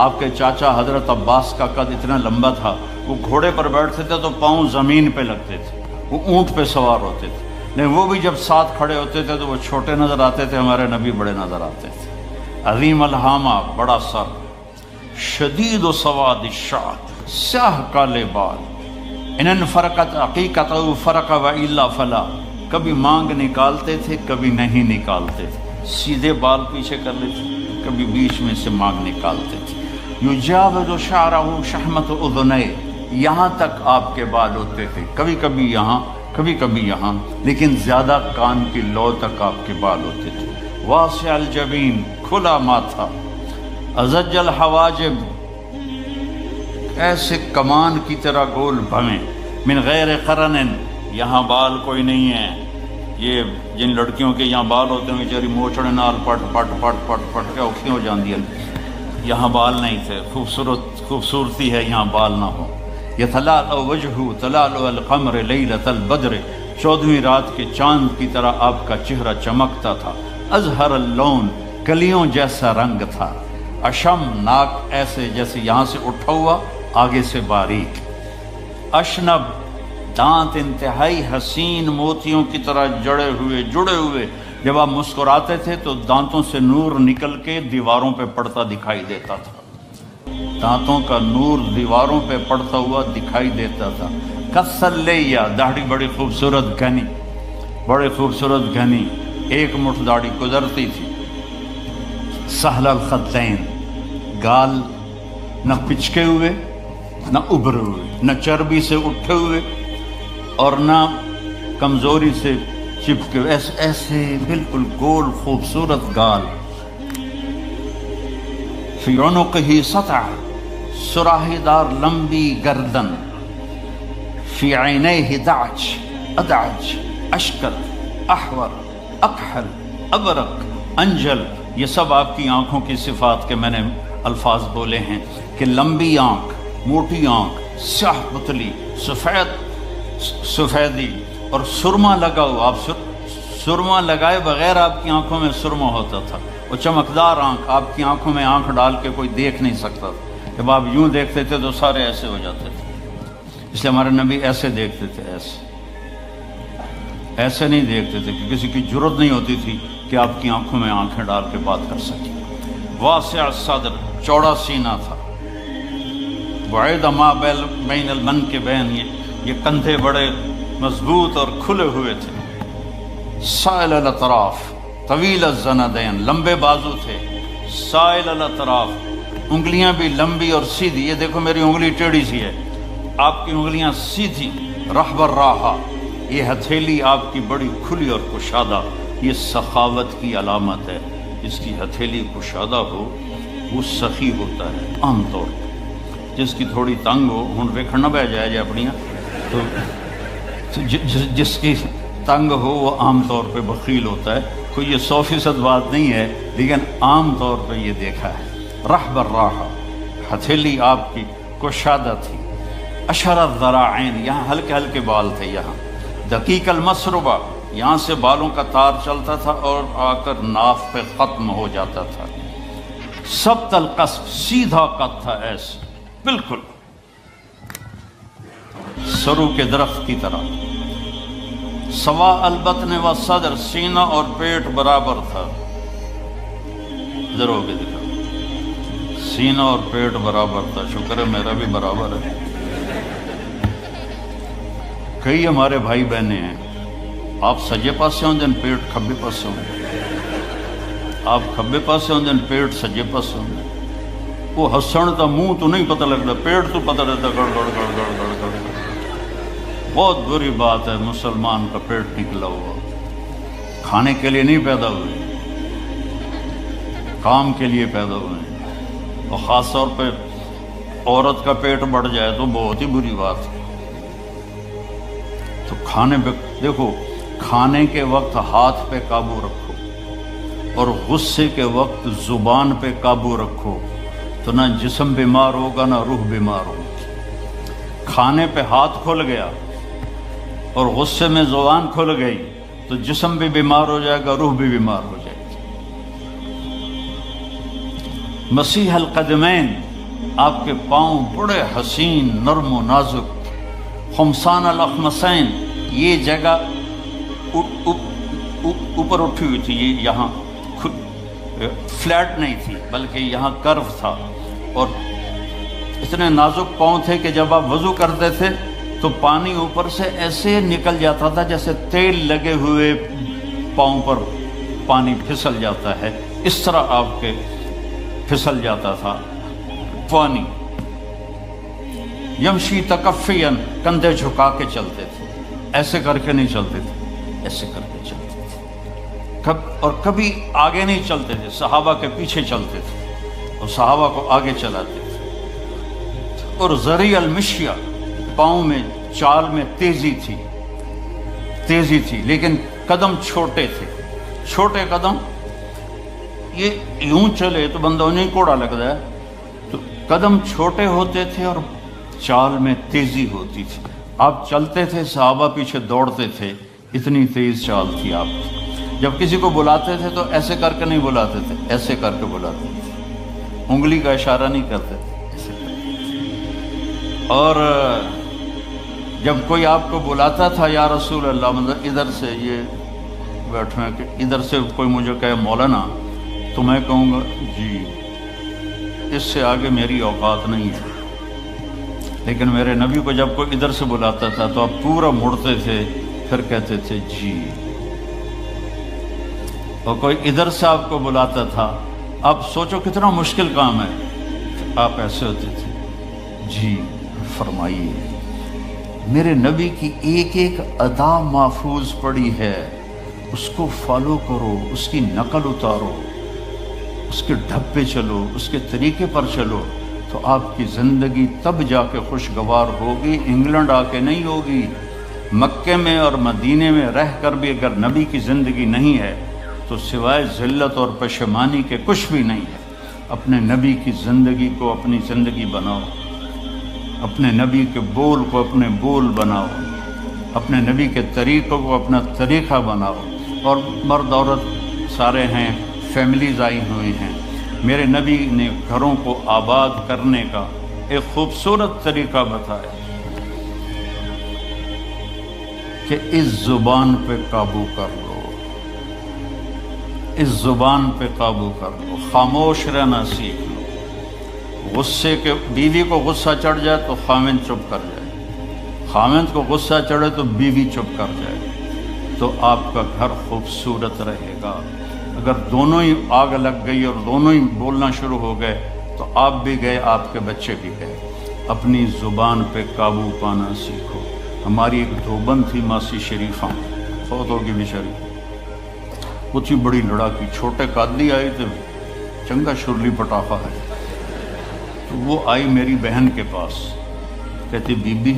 آپ کے چاچا حضرت عباس کا قد اتنا لمبا تھا، وہ گھوڑے پر بیٹھتے تھے تو پاؤں زمین پہ لگتے تھے، وہ اونٹ پہ سوار ہوتے تھے، لیکن وہ بھی جب ساتھ کھڑے ہوتے تھے تو وہ چھوٹے نظر آتے تھے، ہمارے نبی بڑے نظر آتے تھے۔ عظیم الہامہ، بڑا سر، شدید و سواد الشعر، سیاہ کالے بال، ان فرقت عقیقت فرق و الا فلا، کبھی مانگ نکالتے تھے کبھی نہیں نکالتے تھے، سیدھے بال پیچھے کر لیتے، کبھی بیچ میں سے مانگ نکالتے تھے۔ یجاوز شعرہ شحمت اذنیہ، یہاں تک آپ کے بال ہوتے تھے، کبھی کبھی یہاں کبھی کبھی یہاں، لیکن زیادہ کان کی لو تک آپ کے بال ہوتے تھے۔ واسع الجبین، کھلا ماتھا، ازج الحواجب، ایسے کمان کی طرح گول بھویں، من غیر قرن، یہاں بال کوئی نہیں ہے۔ یہ جن لڑکیوں کے یہاں بال ہوتے ہیں بیچاری موچڑے نال پٹ پٹ پٹ پٹ پٹ کے اوکھی ہو جاندی ہے، یہاں بال نہیں تھے۔ خوبصورتی ہے یہاں بال نہ ہو۔ یتلألأ وجہہ تلألؤ القمر لیلۃ البدر، 14ویں رات کے چاند کی طرح آپ کا چہرہ چمکتا تھا۔ ازہر اللون، کلیوں جیسا رنگ تھا۔ اشم، ناک ایسے جیسے یہاں سے اٹھا ہوا آگے سے باریک۔ اشنب، دانت انتہائی حسین موتیوں کی طرح جڑے ہوئے، جب آپ مسکراتے تھے تو دانتوں سے نور نکل کے دیواروں پہ پڑتا دکھائی دیتا تھا، دانتوں کا نور دیواروں پہ پڑتا ہوا دکھائی دیتا تھا۔ کسلیہ، داڑھی بڑی خوبصورت گھنی، ایک مٹھ داڑھی گزرتی تھی۔ سہل الخدین، گال نہ پچکے ہوئے نہ ابھرے ہوئے، نہ چربی سے اٹھے ہوئے اور نہ کمزوری سے چپکے ہوئے، ایسے بالکل گول خوبصورت گال۔ فی عنقہ سطع، سراہی دار لمبی گردن۔ فی عینیہ دعج، ادعج، اشکر، احور، اکحل، ابرق، انجل، یہ سب آپ کی آنکھوں کی صفات کے میں نے الفاظ بولے ہیں کہ لمبی آنکھ، موٹی آنکھ، سیاہ پتلی، سفیدی اور سرما لگا ہوا۔ آپ سرما لگائے بغیر آپ کی آنکھوں میں سرما ہوتا تھا۔ وہ چمکدار آنکھ، آپ کی آنکھوں میں آنکھ ڈال کے کوئی دیکھ نہیں سکتا تھا۔ جب آپ یوں دیکھتے تھے تو سارے ایسے ہو جاتے تھے، اس لیے ہمارے نبی ایسے دیکھتے تھے، ایسے نہیں دیکھتے تھے کہ کسی کی جرت نہیں ہوتی تھی کہ آپ کی آنکھوں میں آنکھیں ڈال کے بات کر سکیں۔ واسع الصدر، چوڑا سینہ تھا۔ بعید ما بین المنکبین، یہ کندھے بڑے مضبوط اور کھلے ہوئے تھے۔ سائل الاطراف، طویل الزندین، لمبے بازو تھے۔ سائل الاطراف، انگلیاں بھی لمبی اور سیدھی، یہ دیکھو میری انگلی ٹیڑھی سی ہے، آپ کی انگلیاں سیدھی۔ رحب الراحہ، یہ ہتھیلی آپ کی بڑی کھلی اور کشادہ، یہ سخاوت کی علامت ہے۔ جس کی ہتھیلی کشادہ ہو وہ سخی ہوتا ہے عام طور پر، جس کی تھوڑی تنگ ہو، ہن ویکھن نہ بہ جائے اپنی، تو جس کی تنگ ہو وہ عام طور پہ بخیل ہوتا ہے۔ کوئی یہ 100% بات نہیں ہے لیکن عام طور پہ یہ دیکھا ہے۔ رحب الراحہ، ہتھیلی آپ کی کشادہ تھی۔ اشر الذراعین، یہاں ہلکے ہلکے بال تھے۔ یہاں دقیق المسربہ، یہاں سے بالوں کا تار چلتا تھا اور آ کر ناف پہ ختم ہو جاتا تھا۔ سبط القصف، سیدھا قد تھا، ایسے بالکل سرو کے درخت کی طرح۔ سواء البطن والصدر، سینہ اور پیٹ برابر تھا۔ ادھر ہو کے دکھا، سینہ اور پیٹ برابر تھا۔ شکر ہے میرا بھی برابر ہے۔ کئی ہمارے بھائی بہنیں ہیں، آپ سجے پاسے ہوں دن پیٹ کھبے پاسے ہوں، آپ کھبے پاسے ہوں دن پیٹ سجے پاسے ہوں۔ وہ ہسن تا منہ تو نہیں پتہ لگتا، پیٹ تو پتہ رہتا گڑ گڑ گڑ گڑ گڑ گڑ۔ بہت بری بات ہے مسلمان کا پیٹ نکلا ہوا۔ کھانے کے لیے نہیں پیدا ہوئے، کام کے لیے پیدا ہوئے ہیں، اور خاص طور پہ عورت کا پیٹ بڑھ جائے تو بہت ہی بری بات ہے۔ تو کھانے پہ دیکھو، کھانے کے وقت ہاتھ پہ قابو رکھو اور غصے کے وقت زبان پہ قابو رکھو، تو نہ جسم بیمار ہوگا نہ روح بیمار ہوگی۔ کھانے پہ ہاتھ کھل گیا اور غصے میں زبان کھل گئی تو جسم بھی بیمار ہو جائے گا، روح بھی بیمار ہو جائے گی۔ مسیح القدمین، آپ کے پاؤں بڑے حسین، نرم و نازک۔ خمسان الاخمسین، یہ جگہ اوپر اٹھی ہوئی تھی، یہ یہاں فلیٹ نہیں تھی بلکہ یہاں کرو تھا، اور اتنے نازک پاؤں تھے کہ جب آپ وضو کرتے تھے تو پانی اوپر سے ایسے نکل جاتا تھا جیسے تیل لگے ہوئے پاؤں پر پانی پھسل جاتا ہے، اس طرح آپ کے پھسل جاتا تھا پانی۔ یمشی تکفین، کندھے جھکا کے چلتے تھے، ایسے کر کے نہیں چلتے تھے، ایسے کر کے چلتے تھے، اور کبھی آگے نہیں چلتے تھے، صحابہ کے پیچھے چلتے تھے اور صحابہ کو آگے چلاتے تھے۔ اور ذریع المشیہ، پاؤں میں چال میں تیزی تھی، لیکن قدم چھوٹے تھے، چھوٹے قدم، یہ یوں چلے تو بندہ انہیں کوڑا لگتا ہے، تو قدم چھوٹے ہوتے تھے اور چال میں تیزی ہوتی تھی. آپ چلتے تھے، صحابہ پیچھے دوڑتے تھے، اتنی تیز چال تھی آپ کی. جب کسی کو بلاتے تھے تو ایسے کر کے نہیں بلاتے تھے، ایسے کر کے بلاتے تھے، انگلی کا اشارہ نہیں کرتے تھے، ایسے کر کے. اور جب کوئی آپ کو بلاتا تھا یا رسول اللہ، مطلب ادھر سے یہ بیٹھے ہیں کہ ادھر سے کوئی مجھے کہے مولانا، تو میں کہوں گا جی، اس سے آگے میری اوقات نہیں ہے. لیکن میرے نبی کو جب کوئی ادھر سے بلاتا تھا تو آپ پورا مڑتے تھے، پھر کہتے تھے جی. اور کوئی ادھر سے آپ کو بلاتا تھا، آپ سوچو کتنا مشکل کام ہے، آپ ایسے ہوتے تھے جی فرمائیے. میرے نبی کی ایک ایک ادا محفوظ پڑی ہے، اس کو فالو کرو، اس کی نقل اتارو، اس کے ڈھب پہ چلو، اس کے طریقے پر چلو، تو آپ کی زندگی تب جا کے خوشگوار ہوگی، انگلینڈ آ کے نہیں ہوگی. مکے میں اور مدینے میں رہ کر بھی اگر نبی کی زندگی نہیں ہے تو سوائے ذلت اور پشیمانی کے کچھ بھی نہیں ہے. اپنے نبی کی زندگی کو اپنی زندگی بناؤ، اپنے نبی کے بول کو اپنے بول بناؤ، اپنے نبی کے طریقوں کو اپنا طریقہ بناؤ. اور مرد عورت سارے ہیں، فیملیز آئی ہوئی ہیں. میرے نبی نے گھروں کو آباد کرنے کا ایک خوبصورت طریقہ بتایا کہ اس زبان پہ قابو کر لو، اس زبان پہ قابو کر لو، خاموش رہنا سیکھ لو. غصے کے، بیوی کو غصہ چڑھ جائے تو خاوند چپ کر جائے، خاوند کو غصہ چڑھے تو بیوی چپ کر جائے، تو آپ کا گھر خوبصورت رہے گا. اگر دونوں ہی آگ لگ گئی اور دونوں ہی بولنا شروع ہو گئے تو آپ بھی گئے، آپ کے بچے بھی گئے. اپنی زبان پہ قابو پانا سیکھو. ہماری ایک دھوبن تھی ماسی شریفہ، فوت ہوگی بیچاری، وہ تھی بڑی لڑاکی، چھوٹے قادری آئے تھے، چنگا شرلی پٹاخہ ہے. تو وہ آئی میری بہن کے پاس، کہتی بی بی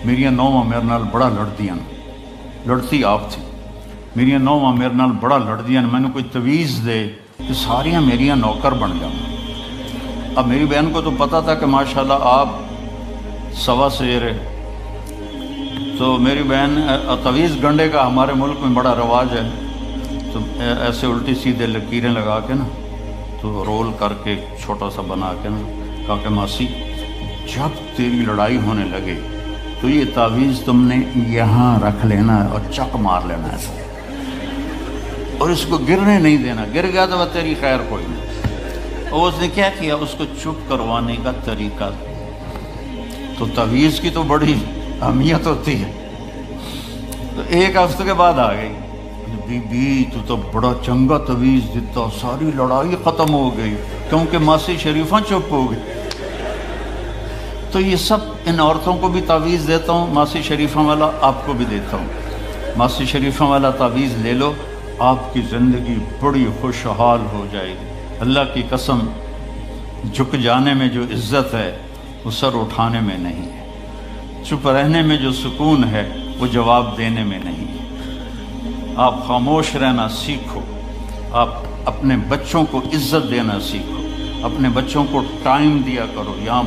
میریاں نوواں میرے نال بڑا لڑدیاں، لڑتی آپ تھی، میریاں نوواں میرے نال بڑا لڑدیاں، میں نے کوئی تویز دے کہ ساریاں میریاں نوکر بن جاؤں. اب میری بہن کو تو پتہ تھا کہ ماشاءاللہ آپ سوا شیر ہے، تو میری بہن تویز گنڈے کا ہمارے ملک میں بڑا رواج ہے، تو ایسے الٹی سیدھے لکیریں لگا کے نا، تو رول کر کے چھوٹا سا بنا کے نا، کہا کہ ماسی جب تیری لڑائی ہونے لگے تو یہ تعویذ تم نے یہاں رکھ لینا اور چک مار لینا ایسا، اور اس کو گرنے نہیں دینا، گر گیا تو وہ تیری خیر کوئی نہیں. اور اس نے کیا کیا، اس کو چپ کروانے کا طریقہ. تو تعویذ کی تو بڑی اہمیت ہوتی ہے. تو ایک ہفتے کے بعد آ گئی، بی بی تو بڑا چنگا تعویذ دیتا، ساری لڑائی ختم ہو گئی کیونکہ ماسی شریفہ چپ ہو گئی. تو یہ سب ان عورتوں کو بھی تعویذ دیتا ہوں، ماسی شریفہ والا آپ کو بھی دیتا ہوں. ماسی شریفہ والا تعویذ لے لو، آپ کی زندگی بڑی خوشحال ہو جائے گی. اللہ کی قسم، جھک جانے میں جو عزت ہے وہ سر اٹھانے میں نہیں ہے، چپ رہنے میں جو سکون ہے وہ جواب دینے میں نہیں ہے. آپ خاموش رہنا سیکھو، آپ اپنے بچوں کو عزت دینا سیکھو، اپنے بچوں کو ٹائم دیا کرو. یہاں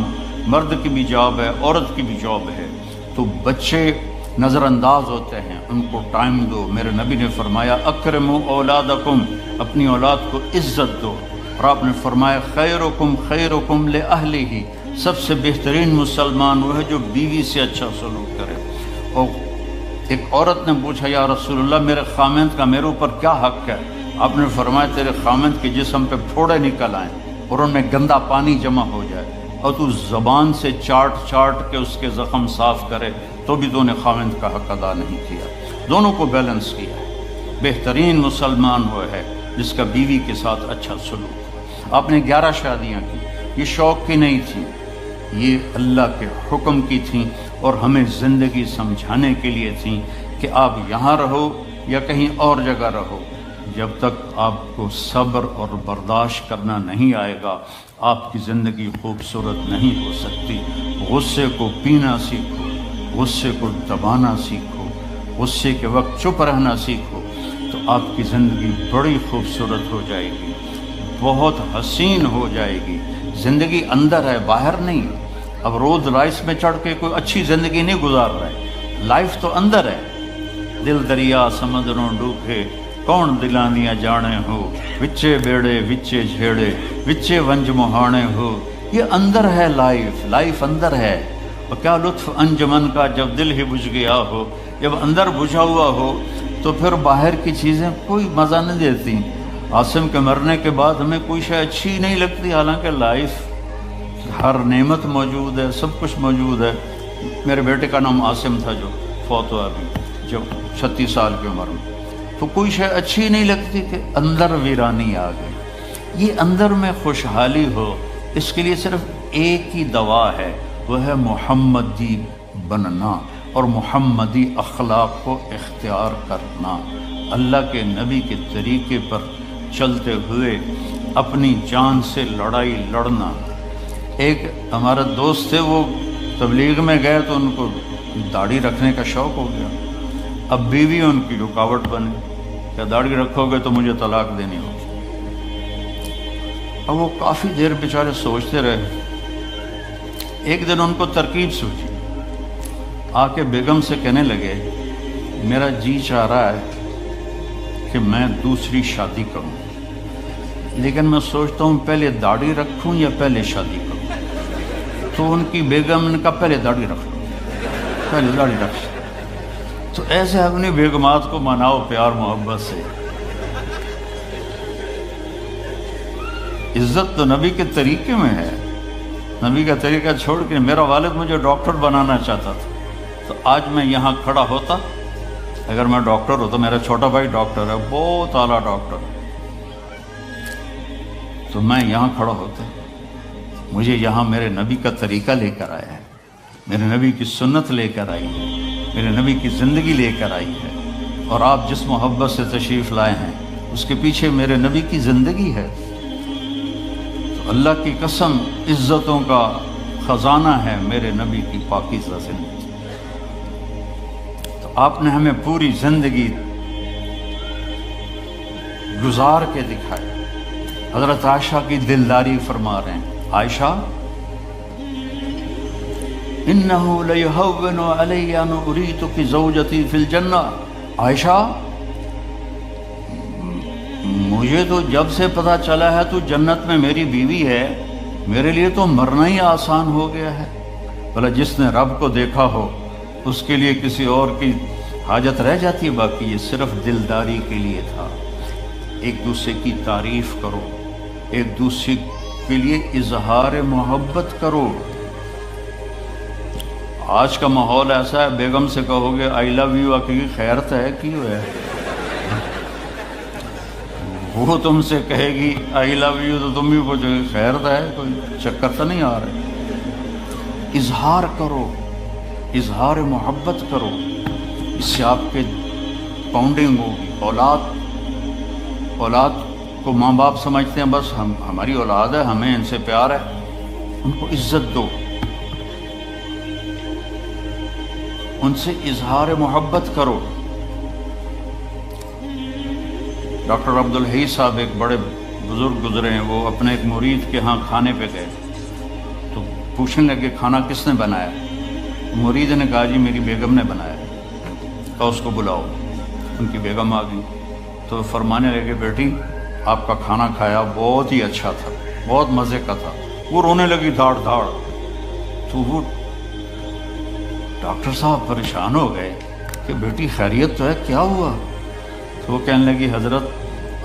مرد کی بھی جاب ہے، عورت کی بھی جاب ہے، تو بچے نظر انداز ہوتے ہیں، ان کو ٹائم دو. میرے نبی نے فرمایا اکرموا اولادکم، اپنی اولاد کو عزت دو. اور آپ نے فرمایا خیرکم خیرکم لأہلہ، سب سے بہترین مسلمان وہ ہے جو بیوی سے اچھا سلوک کرے. اور ایک عورت نے پوچھا یا رسول اللہ میرے خامند کا میرے اوپر کیا حق ہے؟ آپ نے فرمایا تیرے خامند کے جسم پہ پھوڑے نکل آئیں اور ان میں گندا پانی جمع ہو جائے اور تو زبان سے چاٹ چاٹ کے اس کے زخم صاف کرے تو بھی تو نے خامند کا حق ادا نہیں کیا. دونوں کو بیلنس کیا. بہترین مسلمان وہ ہے جس کا بیوی کے ساتھ اچھا سلوک. آپ نے 11 شادیاں کی، یہ شوق کی نہیں تھی، یہ اللہ کے حکم کی تھیں اور ہمیں زندگی سمجھانے کے لیے تھیں کہ آپ یہاں رہو یا کہیں اور جگہ رہو، جب تک آپ کو صبر اور برداشت کرنا نہیں آئے گا آپ کی زندگی خوبصورت نہیں ہو سکتی۔ غصے کو پینا سیکھو، غصے کو دبانا سیکھو، غصے کے وقت چپ رہنا سیکھو تو آپ کی زندگی بڑی خوبصورت ہو جائے گی، بہت حسین ہو جائے گی۔ زندگی اندر ہے، باہر نہیں۔ اب رولز رائس میں چڑھ کے کوئی اچھی زندگی نہیں گزار رہا ہے، لائف تو اندر ہے۔ دل دریا سمندروں ڈوکھے کون دلانیاں جانے ہو، وچے بیڑے وچے جھیڑے وچے ونج مہانے ہو۔ یہ اندر ہے، لائف اندر ہے۔ اور کیا لطف انجمن کا جب دل ہی بجھ گیا ہو، جب اندر بجھا ہوا ہو تو پھر باہر کی چیزیں کوئی مزہ نہیں دیتی۔ عاصم کے مرنے کے بعد ہمیں کوئی شے اچھی نہیں لگتی، حالانکہ لائف ہر نعمت موجود ہے، سب کچھ موجود ہے۔ میرے بیٹے کا نام عاصم تھا جو فوت ہوا ابھی، جو 36 سال کی عمر میں، تو کوئی شے اچھی نہیں لگتی کہ اندر ویرانی آ گئی۔ یہ اندر میں خوشحالی ہو، اس کے لیے صرف ایک ہی دوا ہے، وہ ہے محمدی بننا اور محمدی اخلاق کو اختیار کرنا، اللہ کے نبی کے طریقے پر چلتے ہوئے اپنی جان سے لڑائی لڑنا۔ ایک ہمارا دوست تھے، وہ تبلیغ میں گئے تو ان کو داڑھی رکھنے کا شوق ہو گیا۔ اب بیوی ان کی رکاوٹ بنے کہ داڑھی رکھو گے تو مجھے طلاق دینی ہوگی۔ اب وہ کافی دیر بیچارے سوچتے رہے۔ ایک دن ان کو ترکیب سوچی، آ کے بیگم سے کہنے لگے میرا جی چاہ رہا ہے کہ میں دوسری شادی کروں، لیکن میں سوچتا ہوں پہلے داڑھی رکھوں یا پہلے شادی کروں۔ تو ان کی بیگم نے کہا پہلے داڑھی رکھ لو، پہلے داڑھی رکھ لو۔ تو ایسے اپنی بیگمات کو مناؤ پیار محبت سے۔ عزت تو نبی کے طریقے میں ہے، نبی کا طریقہ چھوڑ کے۔ میرا والد مجھے ڈاکٹر بنانا چاہتا تھا، تو آج میں یہاں کھڑا ہوتا، اگر میں ڈاکٹر ہوتا، میرا چھوٹا بھائی ڈاکٹر ہے، بہت اعلیٰ ڈاکٹر ہے، تو میں یہاں کھڑا ہوتا۔ مجھے یہاں میرے نبی کا طریقہ لے کر آیا ہے، میرے نبی کی سنت لے کر آئی ہے، میرے نبی کی زندگی لے کر آئی ہے، اور آپ جس محبت سے تشریف لائے ہیں اس کے پیچھے میرے نبی کی زندگی ہے۔ تو اللہ کی قسم عزتوں کا خزانہ ہے میرے نبی کی پاکیزہ زندگی۔ تو آپ نے ہمیں پوری زندگی گزار کے دکھائی۔ حضرت عائشہ کی دلداری فرما رہے ہیں، عائشہ انہو لیہون علی ان اریتک زوجتی فی الجنہ، عائشہ مجھے تو جب سے پتہ چلا ہے تو جنت میں میری بیوی ہے، میرے لیے تو مرنا ہی آسان ہو گیا ہے۔ بھلا جس نے رب کو دیکھا ہو اس کے لیے کسی اور کی حاجت رہ جاتی ہے؟ باقی یہ صرف دلداری کے لیے تھا۔ ایک دوسرے کی تعریف کرو، ایک دوسرے کے لیے اظہار محبت کرو۔ آج کا ماحول ایسا ہے، بیگم سے کہو گے آئی لو یو، کی خیرت ہے کی ہے، وہ تم سے کہے گی آئی لو یو تو تم بھی پوچھو گے خیرت ہے، کوئی چکر تو نہیں آ رہا۔ اظہار کرو، اظہار محبت کرو، اس سے آپ کے باؤنڈنگ ہوگی۔ اولاد کو ماں باپ سمجھتے ہیں بس ہماری اولاد ہے، ہمیں ان سے پیار ہے، ان کو عزت دو، ان سے اظہار محبت کرو۔ ڈاکٹر عبدالحی صاحب ایک بڑے بزرگ گزرے ہیں، وہ اپنے ایک مرید کے ہاں کھانے پہ گئے تو پوچھنے لگے کھانا کس نے بنایا؟ مرید نے کہا جی میری بیگم نے بنایا۔ کہا اس کو بلاؤ۔ ان کی بیگم آ گئی تو فرمانے لگے بیٹی آپ کا کھانا کھایا بہت ہی اچھا تھا، بہت مزے کا تھا۔ وہ رونے لگی دھاڑ دھاڑ۔ تو وہ ڈاکٹر صاحب پریشان ہو گئے کہ بیٹی خیریت تو ہے، کیا ہوا؟ تو وہ کہنے لگی حضرت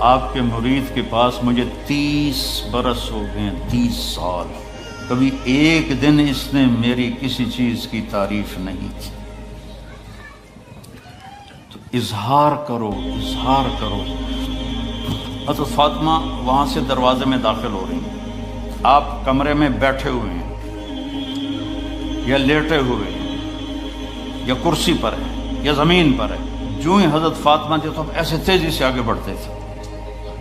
آپ کے مرید کے پاس مجھے 30 برس ہو گئے، 30 سال، کبھی ایک دن اس نے میری کسی چیز کی تعریف نہیں کی۔ تو اظہار کرو، اظہار کرو۔ حضرت فاطمہ وہاں سے دروازے میں داخل ہو رہی ہیں، آپ کمرے میں بیٹھے ہوئے ہیں یا لیٹے ہوئے ہیں یا کرسی پر ہیں یا زمین پر ہے۔ جو ہی حضرت فاطمہ تھے تو ایسے تیزی سے آگے بڑھتے تھے،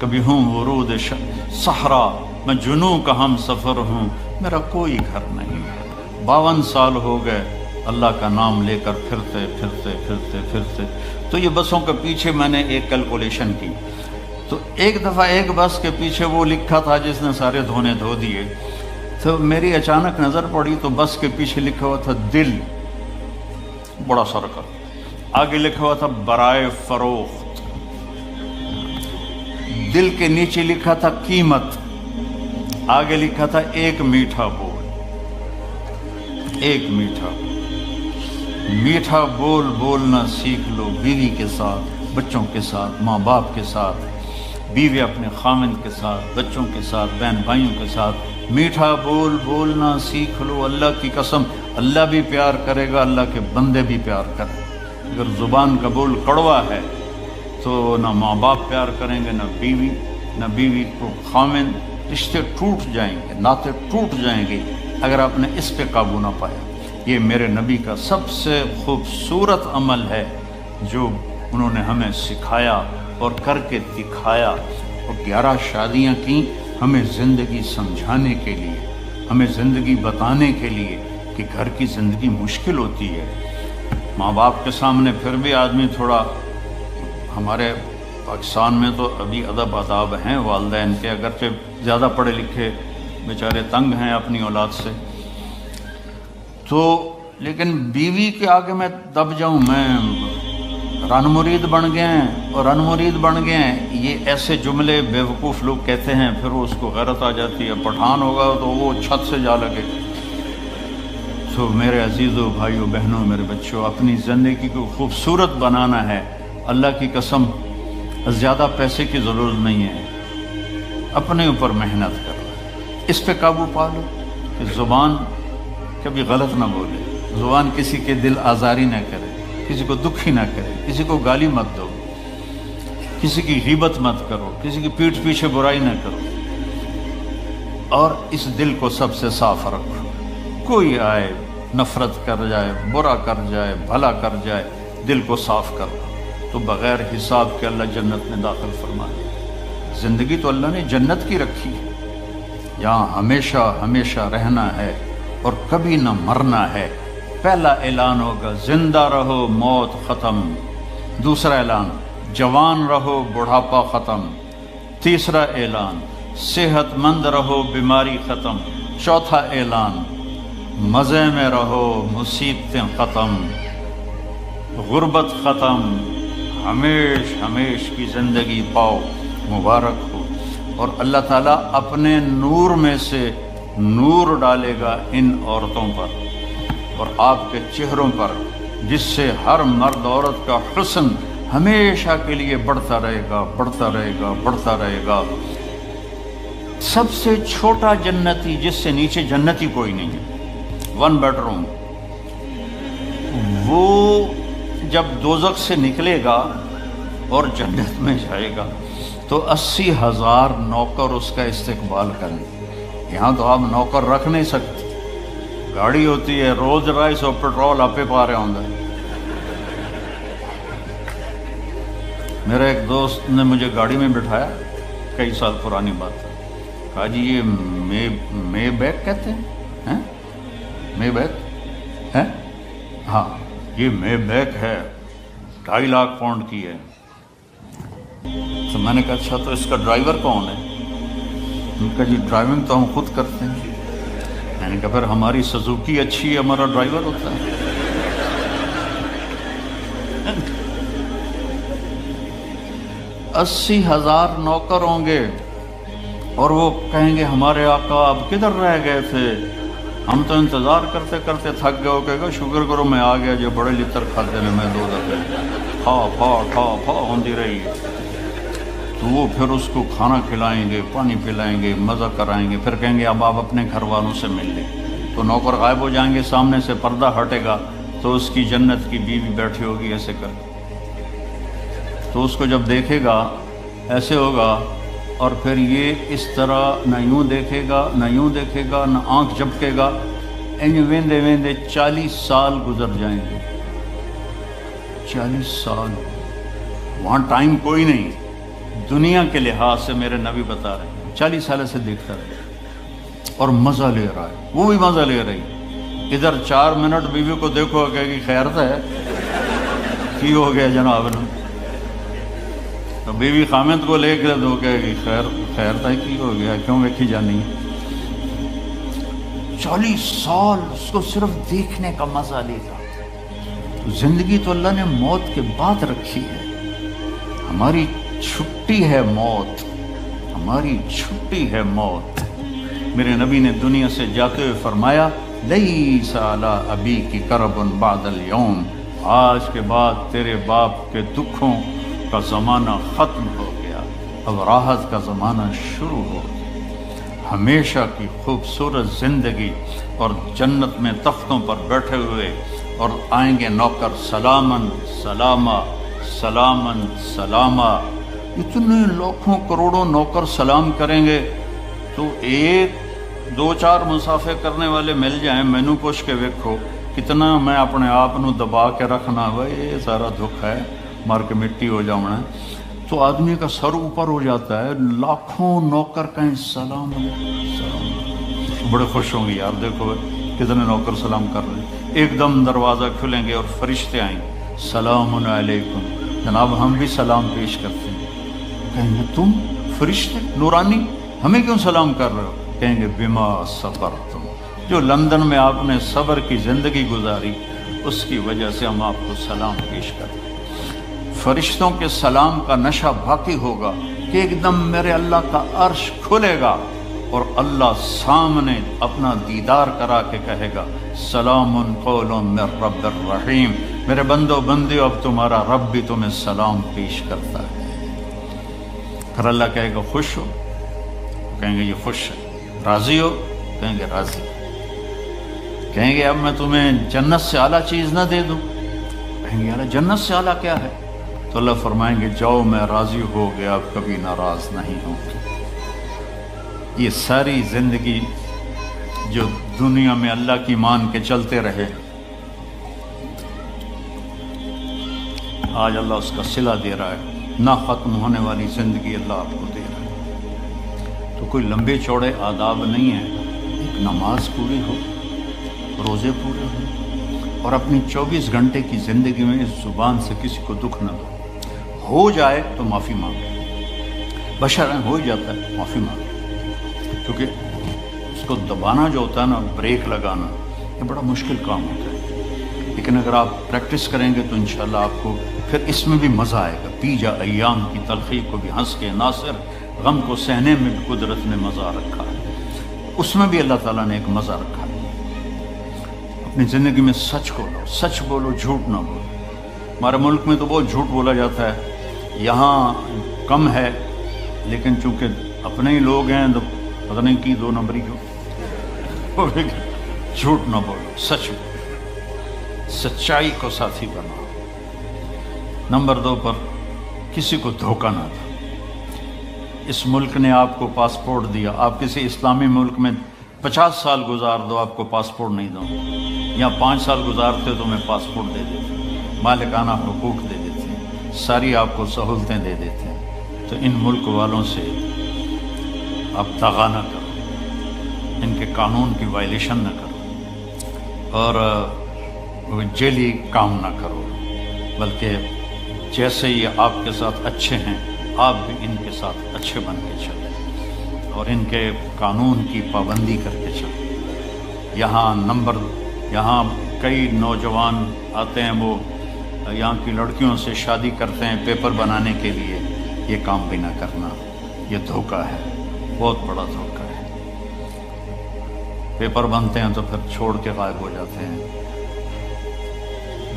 کبھی ہوں ورود صحرا، میں جنوں کا ہم سفر ہوں، میرا کوئی گھر نہیں ہے۔ 52 سال ہو گئے اللہ کا نام لے کر پھرتے پھرتے پھرتے پھرتے۔ تو یہ بسوں کے پیچھے میں نے ایک کیلکولیشن کی، تو ایک دفعہ ایک بس کے پیچھے وہ لکھا تھا جس نے سارے دھونے دھو دیے، تو میری اچانک نظر پڑی تو بس کے پیچھے لکھا ہوا تھا دل، بڑا سرکل، آگے لکھا ہوا تھا برائے فروخت، دل کے نیچے لکھا تھا قیمت، آگے لکھا تھا ایک میٹھا بول، ایک میٹھا میٹھا بول بولنا سیکھ لو، بیوی کے ساتھ، بچوں کے ساتھ، ماں باپ کے ساتھ، بیوی اپنے خامند کے ساتھ، بچوں کے ساتھ، بہن بھائیوں کے ساتھ، میٹھا بول بولنا سیکھ لو۔ اللہ کی قسم اللہ بھی پیار کرے گا، اللہ کے بندے بھی پیار کریں۔ اگر زبان کا بول کڑوا ہے تو نہ ماں باپ پیار کریں گے، نہ بیوی کو خامند، رشتے ٹوٹ جائیں گے، ناطے ٹوٹ جائیں گے اگر آپ نے اس پہ قابو نہ پایا۔ یہ میرے نبی کا سب سے خوبصورت عمل ہے جو انہوں نے ہمیں سکھایا اور کر کے دکھایا، اور 11 شادیاں کی ہمیں زندگی سمجھانے کے لیے، ہمیں زندگی بتانے کے لیے کہ گھر کی زندگی مشکل ہوتی ہے۔ ماں باپ کے سامنے پھر بھی آدمی تھوڑا، ہمارے پاکستان میں تو ابھی ادب آداب ہیں والدین کے، اگرچہ زیادہ پڑھے لکھے بیچارے تنگ ہیں اپنی اولاد سے، تو لیکن بیوی کے آگے میں دب جاؤں، میں رن مرید بن گئے ہیں، اور رن مرید بن گئے ہیں، یہ ایسے جملے بیوقوف لوگ کہتے ہیں، پھر وہ اس کو غیرت آ جاتی ہے، پٹھان ہوگا تو وہ چھت سے جا لگے۔ تو میرے عزیزوں، بھائیوں، بہنوں، میرے بچوں، اپنی زندگی کو خوبصورت بنانا ہے۔ اللہ کی قسم زیادہ پیسے کی ضرورت نہیں ہے، اپنے اوپر محنت کرو، اس پہ قابو پا لو کہ زبان کبھی غلط نہ بولے، زبان کسی کے دل آزاری نہ کرے، کسی کو دکھی نہ کرے، کسی کو گالی مت دو، کسی کی غیبت مت کرو، کسی کی پیٹھ پیچھے برائی نہ کرو، اور اس دل کو سب سے صاف رکھو۔ کوئی آئے، نفرت کر جائے، برا کر جائے، بھلا کر جائے، دل کو صاف کر دو تو بغیر حساب کے اللہ جنت میں داخل فرما دے۔ زندگی تو اللہ نے جنت کی رکھی ہے، یہاں ہمیشہ ہمیشہ رہنا ہے اور کبھی نہ مرنا ہے۔ پہلا اعلان ہوگا زندہ رہو موت ختم، دوسرا اعلان جوان رہو بڑھاپا ختم، تیسرا اعلان صحت مند رہو بیماری ختم، چوتھا اعلان مزے میں رہو مصیبتیں ختم، غربت ختم، ہمیش کی زندگی پاؤ، مبارک ہو۔ اور اللہ تعالیٰ اپنے نور میں سے نور ڈالے گا ان عورتوں پر اور آپ کے چہروں پر، جس سے ہر مرد عورت کا حسن ہمیشہ کے لیے بڑھتا رہے گا، بڑھتا رہے گا، بڑھتا رہے گا۔ سب سے چھوٹا جنتی، جس سے نیچے جنتی کوئی نہیں ہے، 1 بیڈ روم، وہ جب دوزخ سے نکلے گا اور جنت میں جائے گا تو 80,000 نوکر اس کا استقبال کریں۔ یہاں تو آپ نوکر رکھ نہیں سکتے، گاڑی ہوتی ہے رولز رائس اور پیٹرول آپ پا رہے ہوں گے۔ میرا ایک دوست نے مجھے گاڑی میں بٹھایا، کئی سال پرانی بات ہے، کہا جی یہ مے بیک کہتے ہیں، مے بیک ہے؟ ہاں یہ مے بیک ہے، 2.5 لاکھ پاؤنڈ کی ہے۔ تو میں نے کہا اچھا تو اس کا ڈرائیور کون ہے؟ ان کا جی ڈرائیونگ تو ہم خود کرتے ہیں۔ میں نے کہا پھر ہماری سزوکی اچھی ہے، ہمارا ڈرائیور ہوتا ہے۔ 80,000 نوکر ہوں گے اور وہ کہیں گے ہمارے آقا آپ کدھر رہ گئے تھے، ہم تو انتظار کرتے کرتے تھک گئے ہو، کہے گا شکر کرو میں آ گیا، جو بڑے لتر کھاتے نے میں 2 دفعے کھا ہوندی رہی ہے۔ تو وہ پھر اس کو کھانا کھلائیں گے، پانی پلائیں گے، مزہ کرائیں گے، پھر کہیں گے اب آپ اپنے گھر والوں سے مل لیں۔ تو نوکر غائب ہو جائیں گے، سامنے سے پردہ ہٹے گا تو اس کی جنت کی بیوی بیٹھی ہوگی ایسے کر، تو اس کو جب دیکھے گا ایسے ہوگا، اور پھر یہ اس طرح نہ یوں دیکھے گا نہ یوں دیکھے گا نہ آنکھ جھپکے گا، ویندے ویندے 40 سال گزر جائیں گے۔ 40 سال وہاں ٹائم کوئی نہیں، دنیا کے لحاظ سے میرے نبی بتا رہے ہیں 40 سال سے دیکھتا رہے اور مزہ لے رہا ہے، وہ بھی مزہ لے رہی۔ ادھر 4 منٹ بیوی کو دیکھو کہ خیرت ہے کی ہو گیا جناب نے، تو بیوی خامد کو لے کے دو کہ خیرت ہے کی ہو گیا، کیوں ویکھی جانی۔ 40 سال اس کو صرف دیکھنے کا مزہ لے گا۔ زندگی تو اللہ نے موت کے بعد رکھی ہے، ہماری چھٹی ہے موت، ہماری چھٹی ہے موت۔ میرے نبی نے دنیا سے جاتے ہوئے فرمایا لیس علی ابیک کرب بعد اليوم، آج کے بعد تیرے باپ کے دکھوں کا زمانہ ختم ہو گیا، اب راحت کا زمانہ شروع ہو گیا۔ ہمیشہ کی خوبصورت زندگی اور جنت میں تختوں پر بیٹھے ہوئے، اور آئیں گے نوکر سلامن سلامہ سلامن سلامہ، اتنے لاکھوں کروڑوں نوکر سلام کریں گے تو 1-2-4 مسافے کرنے والے مل جائیں، مینو پوچھ کے ویکھو کتنا میں اپنے آپ نو دبا کے رکھنا، بھائی یہ سارا دکھ ہے، مر کے مٹی ہو جاؤنا ہے، تو آدمی کا سر اوپر ہو جاتا ہے۔ لاکھوں نوکر کہیں سلام سلام، بڑے خوش ہوں گے یار، دیکھو کتنے نوکر سلام کر رہے ہیں۔ ایک دم دروازہ کھلیں گے اور فرشتے آئیں گے، سلام علیکم جناب، ہم بھی سلام پیش کرتے ہیں۔ کہیں گے تم فرشتے نورانی ہمیں کیوں سلام کر رہے ہو؟ کہیں گے بما صبرتم، جو لندن میں آپ نے صبر کی زندگی گزاری اس کی وجہ سے ہم آپ کو سلام پیش کرتے ہیں۔ فرشتوں کے سلام کا نشہ باقی ہوگا کہ ایک دم میرے اللہ کا عرش کھلے گا اور اللہ سامنے اپنا دیدار کرا کے کہے گا سلام قول من رب الرحیم، میرے بندو بندیو اب تمہارا رب بھی تمہیں سلام پیش کرتا ہے۔ پھر اللہ کہے گا خوش ہو؟ کہیں گے یہ خوش ہے۔ راضی ہو؟ کہیں گے راضی۔ کہیں گے اب میں تمہیں جنت سے اعلیٰ چیز نہ دے دوں؟ کہیں گے اللہ جنت سے اعلیٰ کیا ہے؟ تو اللہ فرمائیں گے جاؤ میں راضی ہو گیا، اب کبھی ناراض نہیں ہوں گے۔ یہ ساری زندگی جو دنیا میں اللہ کی مان کے چلتے رہے، آج اللہ اس کا صلہ دے رہا ہے، نہ ختم ہونے والی زندگی اللہ آپ کو دے رہا ہے۔ تو کوئی لمبے چوڑے آداب نہیں ہیں، ایک نماز پوری ہو، روزے پورے ہو، اور اپنی 24 گھنٹے کی زندگی میں اس زبان سے کسی کو دکھ نہ دو۔ ہو جائے تو معافی مانگے، بشرًا ہو ہی جاتا ہے معافی مانگے، کیونکہ اس کو دبانا جو ہوتا ہے نا، بریک لگانا، یہ بڑا مشکل کام ہوتا ہے، لیکن اگر آپ پریکٹس کریں گے تو انشاءاللہ آپ کو پھر اس میں بھی مزہ آئے گا۔ پی جا ایام کی تلخی کو بھی ہنس کے، ناصر غم کو سہنے میں بھی قدرت نے مزہ رکھا ہے، اس میں بھی اللہ تعالیٰ نے ایک مزہ رکھا ہے۔ اپنی زندگی میں سچ بولو، سچ بولو، جھوٹ نہ بولو۔ ہمارے ملک میں تو بہت جھوٹ بولا جاتا ہے، یہاں کم ہے، لیکن چونکہ اپنے ہی لوگ ہیں تو پتہ نہیں کی 2 نمبری کیوں۔ جھوٹ نہ بولو، سچ بولو، سچائی کو ساتھی بناؤ۔ نمبر 2 پر کسی کو دھوکہ نہ دو۔ اس ملک نے آپ کو پاسپورٹ دیا، آپ کسی اسلامی ملک میں 50 سال گزار دو، آپ کو پاسپورٹ نہیں دو، یا 5 سال گزارتے تو میں پاسپورٹ دے دیتے، مالکانہ حقوق دے دیتے، ساری آپ کو سہولتیں دے دیتے ہیں۔ تو ان ملک والوں سے آپ دغا نہ کرو، ان کے قانون کی وائلیشن نہ کرو، اور جیلی کام نہ کرو، بلکہ جیسے یہ آپ کے ساتھ اچھے ہیں آپ بھی ان کے ساتھ اچھے بن کے چلیں، اور ان کے قانون کی پابندی کر کے چلیں۔ یہاں کئی نوجوان آتے ہیں، وہ یہاں کی لڑکیوں سے شادی کرتے ہیں پیپر بنانے کے لیے، یہ کام بھی نہ کرنا، یہ دھوکہ ہے، بہت بڑا دھوکہ ہے۔ پیپر بنتے ہیں تو پھر چھوڑ کے غائب ہو جاتے ہیں۔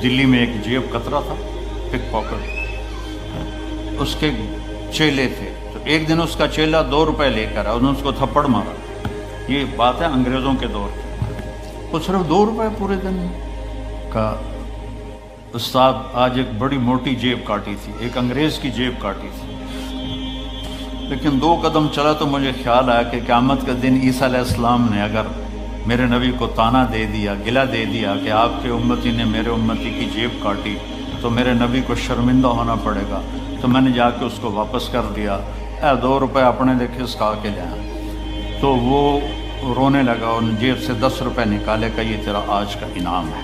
دلی میں ایک جیب کترا تھا، پک پاکٹ، اس کے چیلے تھے، تو ایک دن اس کا چیلا 2 روپے لے کر آیا، انہوں نے اس کو تھپڑ مارا۔ یہ بات ہے انگریزوں کے دور کی، وہ صرف 2 روپے پورے دن میں کہا استاد آج ایک بڑی موٹی جیب کاٹی تھی، ایک انگریز کی جیب کاٹی تھی، لیکن 2 قدم چلا تو مجھے خیال آیا کہ قیامت کے دن عیسیٰ علیہ السلام نے اگر میرے نبی کو تانا دے دیا، گلہ دے دیا کہ آپ کے امتی نے میرے امتی کی جیب کاٹی، تو میرے نبی کو شرمندہ ہونا پڑے گا، تو میں نے جا کے اس کو واپس کر دیا، 2 روپے اپنے لے کھسکا کے لے آیا۔ تو وہ رونے لگا اور جیب سے 10 روپے نکالے کہ یہ تیرا آج کا انعام ہے۔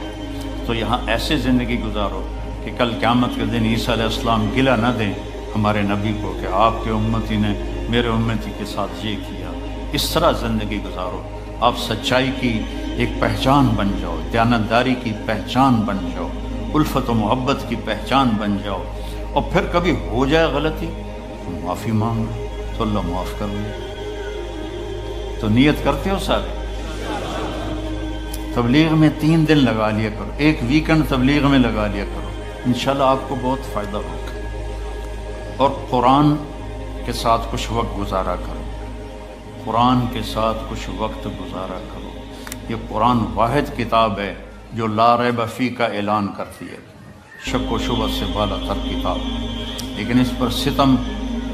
تو یہاں ایسے زندگی گزارو کہ کل قیامت کے دن عیسیٰ علیہ السلام گلہ نہ دیں ہمارے نبی کو کہ آپ کے امتی نے میرے امتی کے ساتھ یہ کیا۔ اس طرح زندگی گزارو، آپ سچائی کی ایک پہچان بن جاؤ، دیانتداری کی پہچان بن جاؤ، الفت و محبت کی پہچان بن جاؤ، اور پھر کبھی ہو جائے غلطی تو معافی مانگو تو اللہ معاف کر لے۔ تو نیت کرتے ہو سارے؟ تبلیغ میں 3 دن لگا لیا کرو، ایک ویکنڈ تبلیغ میں لگا لیا کرو، انشاءاللہ آپ کو بہت فائدہ ہوگا۔ اور قرآن کے ساتھ کچھ وقت گزارا کرو، قرآن کے ساتھ کچھ وقت گزارا کرو۔ یہ قرآن واحد کتاب ہے جو لا ریب فیہ کا اعلان کرتی ہے، شک و شبہ سے بالا تر کتاب، لیکن اس پر ستم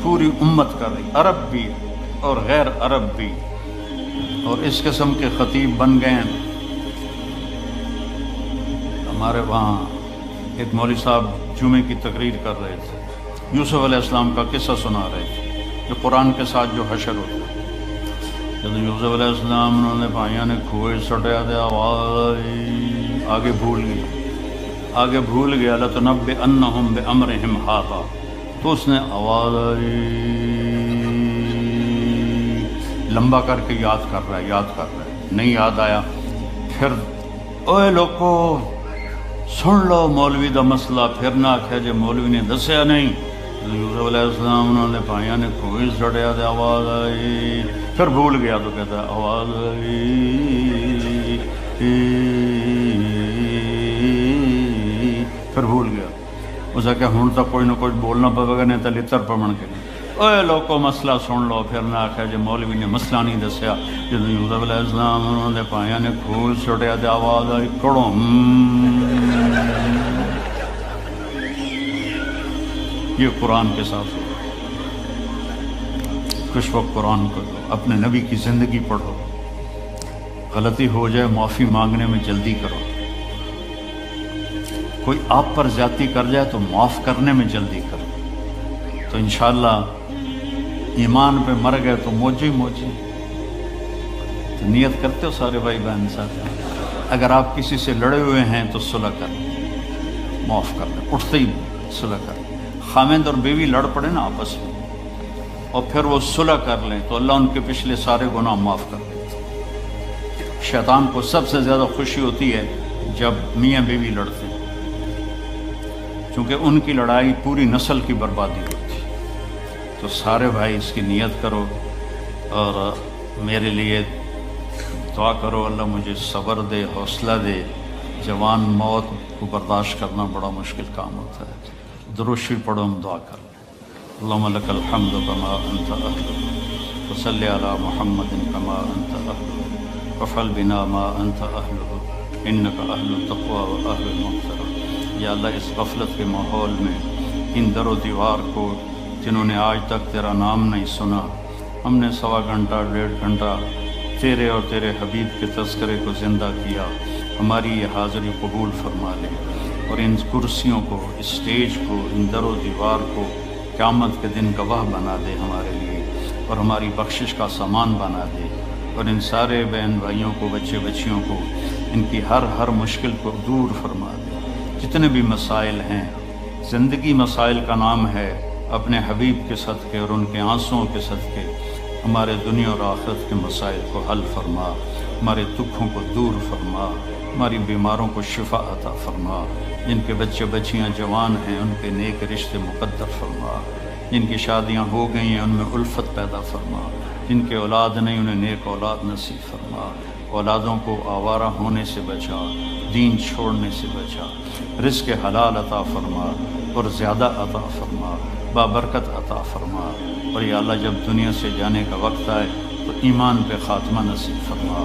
پوری امت کر رہی، عرب بھی اور غیر عرب بھی، اور اس قسم کے خطیب بن گئے ہیں۔ ہمارے وہاں ایک مولوی صاحب جمعے کی تقریر کر رہے تھے، یوسف علیہ السلام کا قصہ سنا رہے تھے کہ قرآن کے ساتھ جو حشر ہوتا ہے۔ جب یوسف علیہ السلام انہوں نے بھائیوں نے کھوئے سٹیا دے، آواز آگے بھول گیا لَتُنَبِّئَنَّهُمْ بِأَمْرِهِمْ هَٰذَا، تو اس نے آواز لمبا کر کے یاد کر رہا ہے، نہیں یاد آیا، پھر اوے لوگو سن لو مولوی دا مسئلہ، پھر نہ آکھیا جے مولوی نے دسیا نہیں۔ یوسف علیہ السلام انہوں نے بھائیوں نے کوئی سڑیا دے، آواز آئی، پھر بھول گیا تو کہتا ہے آواز آئی، پھر بھول گیا۔ اسے کہ ہوں تو کوئی نہ کوئی بولنا پڑے گا، نہیں تو لتر پمن کے اوے لوگوں مسئلہ سن لو، پھر نہ آکھیا جے مولوی نے مسئلہ نہیں دسیا۔ جب یوسف علیہ السلام انہوں نے بھائیوں نے کوئی سڑیا دے، آواز آئی، کڑوں یہ قرآن کے ساتھ ہو۔ کچھ وقت قرآن کو دو، اپنے نبی کی زندگی پڑھو، غلطی ہو جائے معافی مانگنے میں جلدی کرو، کوئی آپ پر زیادتی کر جائے تو معاف کرنے میں جلدی کرو، تو انشاءاللہ ایمان پہ مر گئے تو موجی تو نیت کرتے ہو سارے بھائی بہن ساتھ۔ اگر آپ کسی سے لڑے ہوئے ہیں تو صلح کر لیں، معاف کر لیں، اٹھتے ہی صلح کر لیں۔ خامند اور بیوی لڑ پڑے نا آپس میں اور پھر وہ صلح کر لیں تو اللہ ان کے پچھلے سارے گناہ معاف کر دیتے۔ شیطان کو سب سے زیادہ خوشی ہوتی ہے جب میاں بیوی لڑتے ہیں، چونکہ ان کی لڑائی پوری نسل کی بربادی ہوتی ہے۔ تو سارے بھائی اس کی نیت کرو اور میرے لیے دعا کرو، اللہ مجھے صبر دے، حوصلہ دے۔ جوان موت کو برداشت کرنا بڑا مشکل کام ہوتا ہے۔ درود شریف پڑھو، ہم دعا کر لیں۔ اللہم لک الحمد کما انت اہلہ وصلی علی محمد کما انت اہلہ وفعل بنا ما انت اہلہ انک اہل التقوی و اہل المغفرہ۔ یا اللہ اس غفلت کے ماحول میں ان در و دیوار کو جنہوں نے آج تک تیرا نام نہیں سنا، ہم نے 1.25 گھنٹہ 1.5 گھنٹہ تیرے اور تیرے حبیب کے تذکرے کو زندہ کیا، ہماری یہ حاضری قبول فرما لے، اور ان کرسیوں کو، اسٹیج کو، ان در و دیوار کو قیامت کے دن گواہ بنا دے ہمارے لیے، اور ہماری بخشش کا سامان بنا دے، اور ان سارے بہن بھائیوں کو، بچے بچیوں کو، ان کی ہر مشکل کو دور فرما دے۔ جتنے بھی مسائل ہیں، زندگی مسائل کا نام ہے، اپنے حبیب کے صدقے اور ان کے آنسوؤں کے صدقے ہمارے دنیا اور آخرت کے مسائل کو حل فرما، ہمارے دکھوں کو دور فرما، ہماری بیماروں کو شفا عطا فرما، جن کے بچے بچیاں جوان ہیں ان کے نیک رشتے مقدر فرما، جن کی شادیاں ہو گئی ہیں ان میں الفت پیدا فرما، جن کے اولاد نہیں انہیں نیک اولاد نصیب فرما، اولادوں کو آوارہ ہونے سے بچا، دین چھوڑنے سے بچا، رزق حلال عطا فرما اور زیادہ عطا فرما، بابرکت عطا فرما، اور یا اللہ جب دنیا سے جانے کا وقت آئے تو ایمان پہ خاتمہ نصیب فرما۔